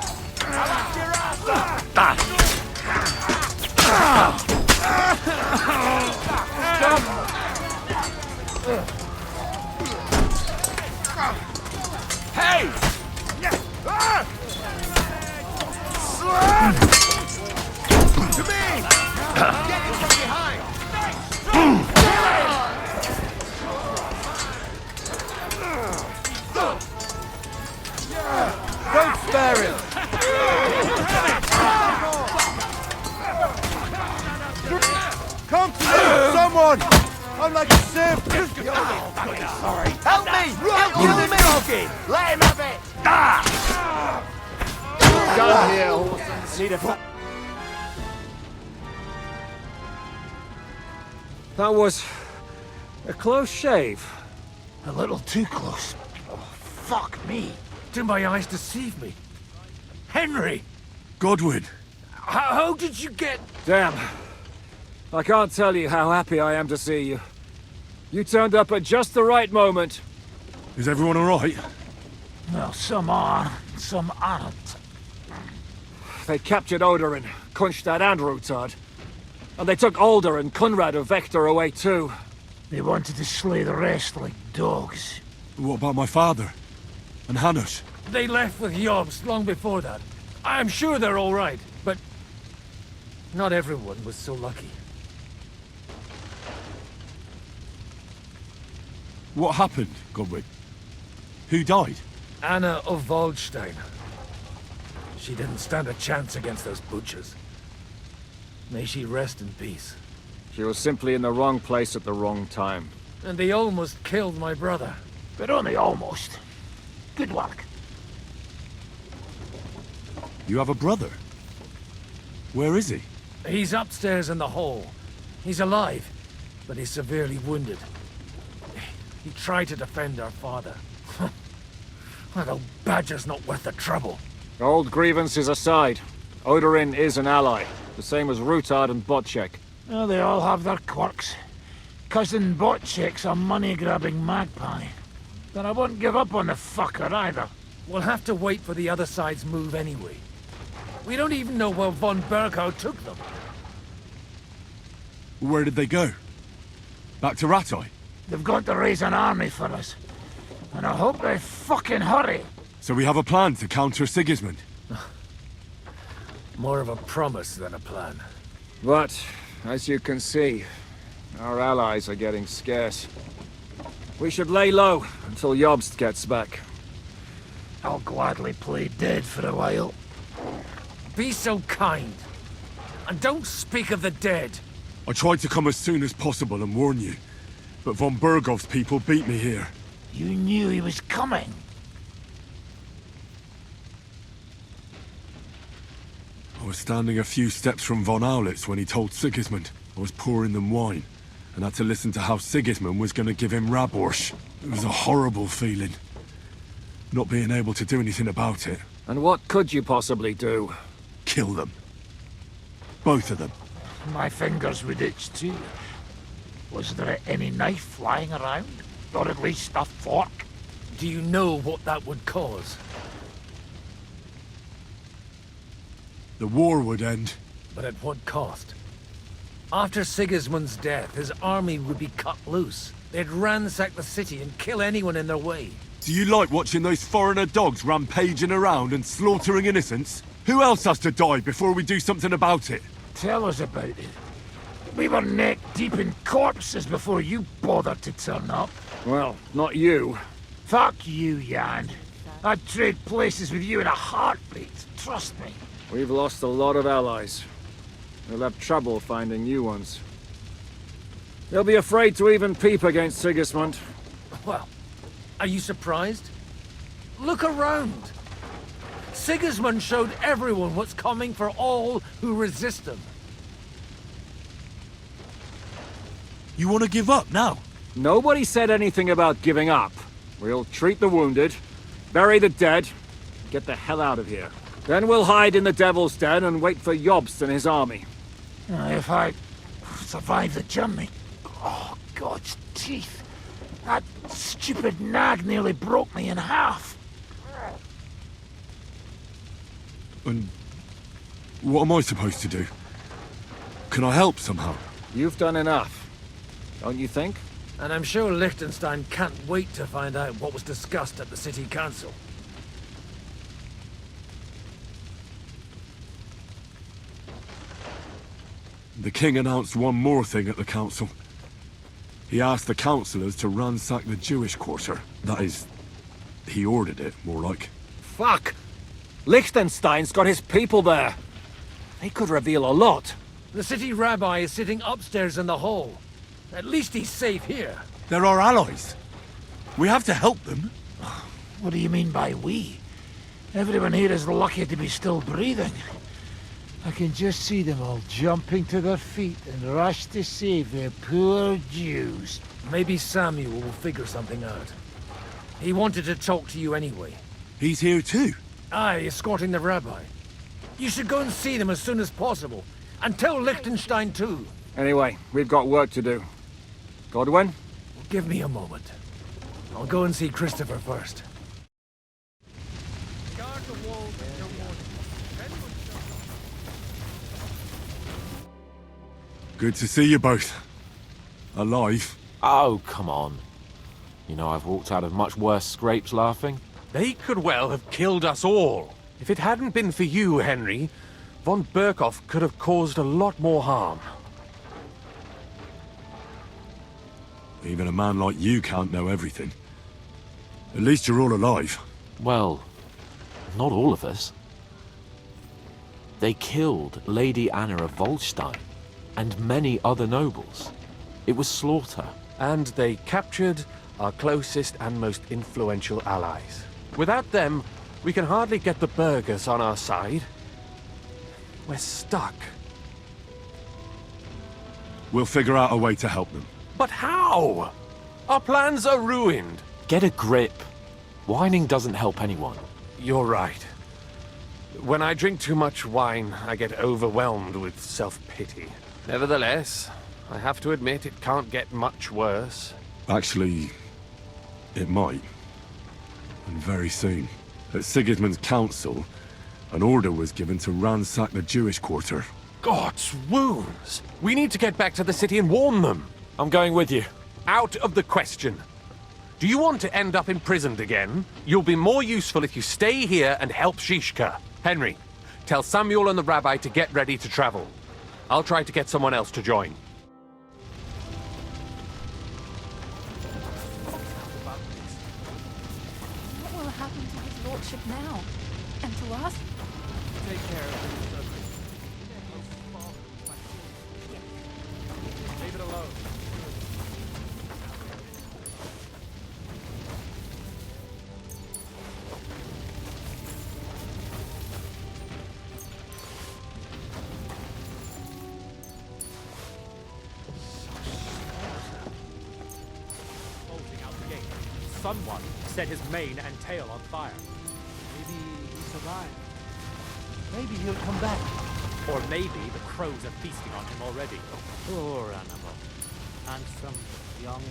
Hey! To me! Get him from behind! Don't spare him. someone! I'm like a sieve! You're sorry. Help me! He'll kill me! Let him have it! Gun here, Orson. Need a... That was a close shave. A little too close. Oh, fuck me. Do my eyes deceive me? Henry! Godwin! How did you get... Damn. I can't tell you how happy I am to see you. You turned up at just the right moment. Is everyone alright? Well, some are, some aren't. They captured Odorin, Kunstad and Rutard. And they took Alder and Kunrad of Vector away too. They wanted to slay the rest like dogs. What about my father? And Hanush? They left with Yobs long before that. I'm sure they're all right, but... not everyone was so lucky. What happened, Godwin? Who died? Anna of Waldstein. She didn't stand a chance against those butchers. May she rest in peace. She was simply in the wrong place at the wrong time. And they almost killed my brother. But only almost. Good work. You have a brother? Where is he? He's upstairs in the hall. He's alive, but he's severely wounded. He tried to defend our father. That old badger's not worth the trouble. Old grievances aside, Odorin is an ally, the same as Rutard and Botchek. Oh, they all have their quirks. Cousin Botchek's a money-grabbing magpie. But I won't give up on the fucker either. We'll have to wait for the other side's move anyway. We don't even know where von Berghow took them. Where did they go? Back to Rattay? They've got to raise an army for us. And I hope they fucking hurry. So we have a plan to counter Sigismund? More of a promise than a plan. But, as you can see, our allies are getting scarce. We should lay low until Jobst gets back. I'll gladly play dead for a while. Be so kind. And don't speak of the dead. I tried to come as soon as possible and warn you, but von Bergov's people beat me here. You knew he was coming. I was standing a few steps from von Aulitz when he told Sigismund I was pouring them wine, and had to listen to how Sigismund was going to give him Raborsch. It was a horrible feeling, not being able to do anything about it. And what could you possibly do? Kill them. Both of them. My fingers would itch too. Was there any knife flying around? Or at least a fork? Do you know what that would cause? The war would end. But at what cost? After Sigismund's death, his army would be cut loose. They'd ransack the city and kill anyone in their way. Do you like watching those foreigner dogs rampaging around and slaughtering innocents? Who else has to die before we do something about it? Tell us about it. We were neck deep in corpses before you bothered to turn up. Well, not you. Fuck you, Jan. I'd trade places with you in a heartbeat, trust me. We've lost a lot of allies. We'll have trouble finding new ones. They'll be afraid to even peep against Sigismund. Well, are you surprised? Look around. Sigismund showed everyone what's coming for all who resist him. You want to give up now? Nobody said anything about giving up. We'll treat the wounded, bury the dead, get the hell out of here. Then we'll hide in the Devil's Den and wait for Jobst and his army. If I survive the journey... Oh, God's teeth. That stupid nag nearly broke me in half. And what am I supposed to do? Can I help somehow? You've done enough, don't you think? And I'm sure Liechtenstein can't wait to find out what was discussed at the city council. The king announced one more thing at the council. He asked the councillors to ransack the Jewish quarter. That is, he ordered it, more like. Fuck! Liechtenstein's got his people there. They could reveal a lot. The city rabbi is sitting upstairs in the hall. At least he's safe here. They're our allies. We have to help them. What do you mean by we? Everyone here is lucky to be still breathing. I can just see them all jumping to their feet and rush to save their poor Jews. Maybe Samuel will figure something out. He wanted to talk to you anyway. He's here too? Aye, escorting the rabbi. You should go and see them as soon as possible. And tell Liechtenstein too. Anyway, we've got work to do. Godwin? Give me a moment. I'll go and see Christopher first. Good to see you both. Alive. Oh, come on. You know, I've walked out of much worse scrapes laughing. They could well have killed us all. If it hadn't been for you, Henry, von Berkhoff could have caused a lot more harm. Even a man like you can't know everything. At least you're all alive. Well, not all of us. They killed Lady Anna of Volstein and many other nobles. It was slaughter. And they captured our closest and most influential allies. Without them, we can hardly get the burghers on our side. We're stuck. We'll figure out a way to help them. But how? Our plans are ruined. Get a grip. Whining doesn't help anyone. You're right. When I drink too much wine, I get overwhelmed with self-pity. Nevertheless, I have to admit it can't get much worse. Actually, it might. And very soon. At Sigismund's council, an order was given to ransack the Jewish quarter. God's wounds! We need to get back to the city and warn them. I'm going with you. Out of the question. Do you want to end up imprisoned again? You'll be more useful if you stay here and help Shishka. Henry, tell Samuel and the rabbi to get ready to travel. I'll try to get someone else to join. What will happen to his lordship now? And to us? Take care of it. Leave it alone. Someone set his mane and tail on fire. Maybe he survived. Maybe he'll come back. Or maybe the crows are feasting on him already. Poor animal. Handsome, young,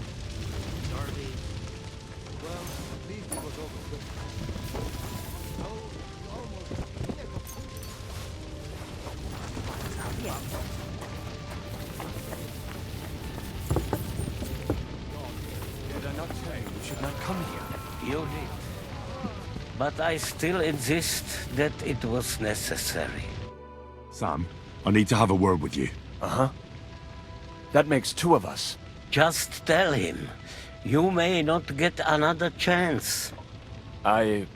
dirty. Well, at least it was over good. Did I not say you should not come here? You did. But I still insist that it was necessary. Sam, I need to have a word with you. Uh-huh. That makes two of us. Just tell him. You may not get another chance. I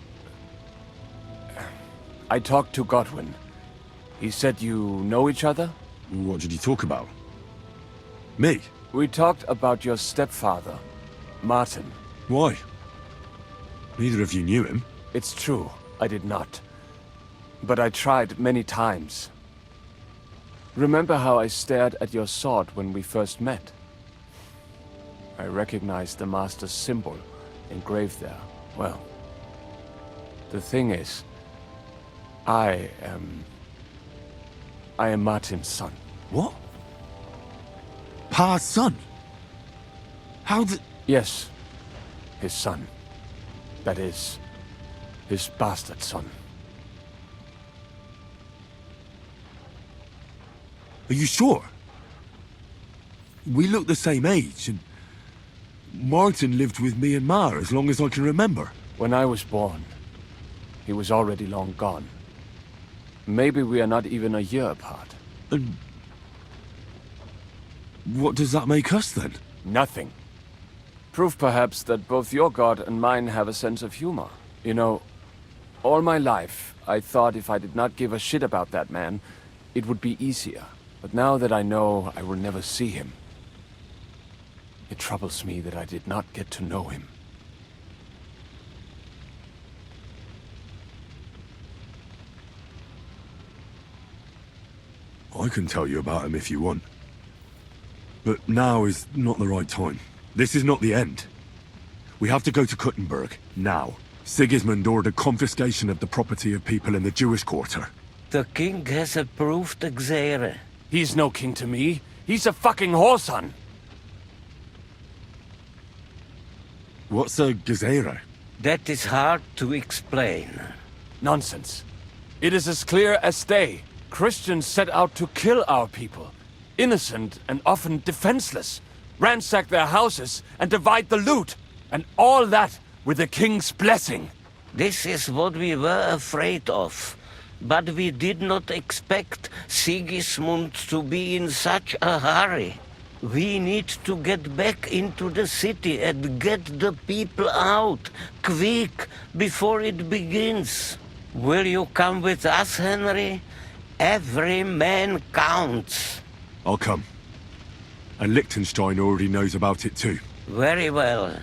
talked to Godwin. He said you know each other? What did you talk about? Me? We talked about your stepfather, Martin. Why? Neither of you knew him. It's true, I did not. But I tried many times. Remember how I stared at your sword when we first met? I recognized the Master's symbol engraved there. Well, the thing is, I am Martin's son. What? Pa's son? How the... Yes, his son. That is, his bastard son. Are you sure? We look the same age, and Martin lived with me and Ma as long as I can remember. When I was born, he was already long gone. Maybe we are not even a year apart. And what does that make us, then? Nothing. Proof, perhaps, that both your god and mine have a sense of humor. You know, all my life, I thought if I did not give a shit about that man, it would be easier. But now that I know I will never see him, It troubles me that I did not get to know him. I can tell you about him if you want. But now is not the right time. This is not the end. We have to go to Kuttenberg, now. Sigismund ordered confiscation of the property of people in the Jewish quarter. The king has approved Xere. He's no king to me. He's a fucking whoreson. What's a Gezerah? That is hard to explain. Nonsense. It is as clear as day. Christians set out to kill our people. Innocent and often defenseless. Ransack their houses and divide the loot. And all that with the king's blessing. This is what we were afraid of. But we did not expect Sigismund to be in such a hurry. We need to get back into the city and get the people out, quick, before it begins. Will you come with us, Henry? Every man counts. I'll come. And Liechtenstein already knows about it too. Very well.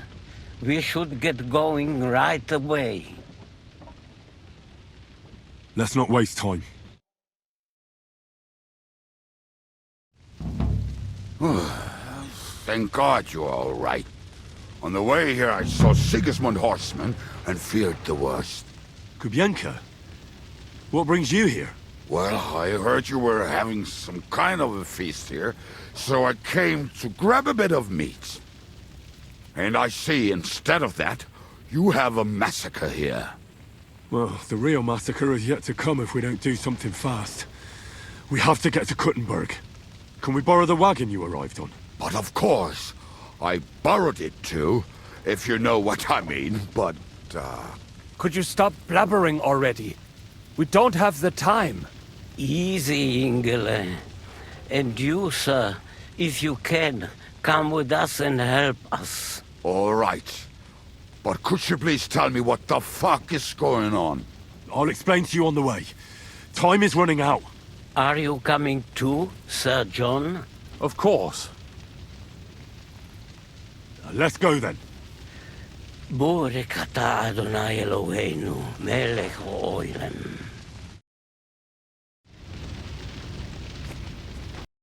We should get going right away. Let's not waste time. Thank God you're all right. On the way here, I saw Sigismund horsemen and feared the worst. Kubienka? What brings you here? Well, I heard you were having some kind of a feast here, so I came to grab a bit of meat. And I see, instead of that, you have a massacre here. Well, the real massacre is yet to come if we don't do something fast. We have to get to Kuttenberg. Can we borrow the wagon you arrived on? But of course. I borrowed it too, if you know what I mean, but, Could you stop blabbering already? We don't have the time. Easy, Ingele. And you, sir, if you can, come with us and help us. All right. But could you please tell me what the fuck is going on? I'll explain to you on the way. Time is running out. Are you coming too, Sir John? Of course. Let's go then. Barak atah Adonai Eloheinu, melech ha'olam.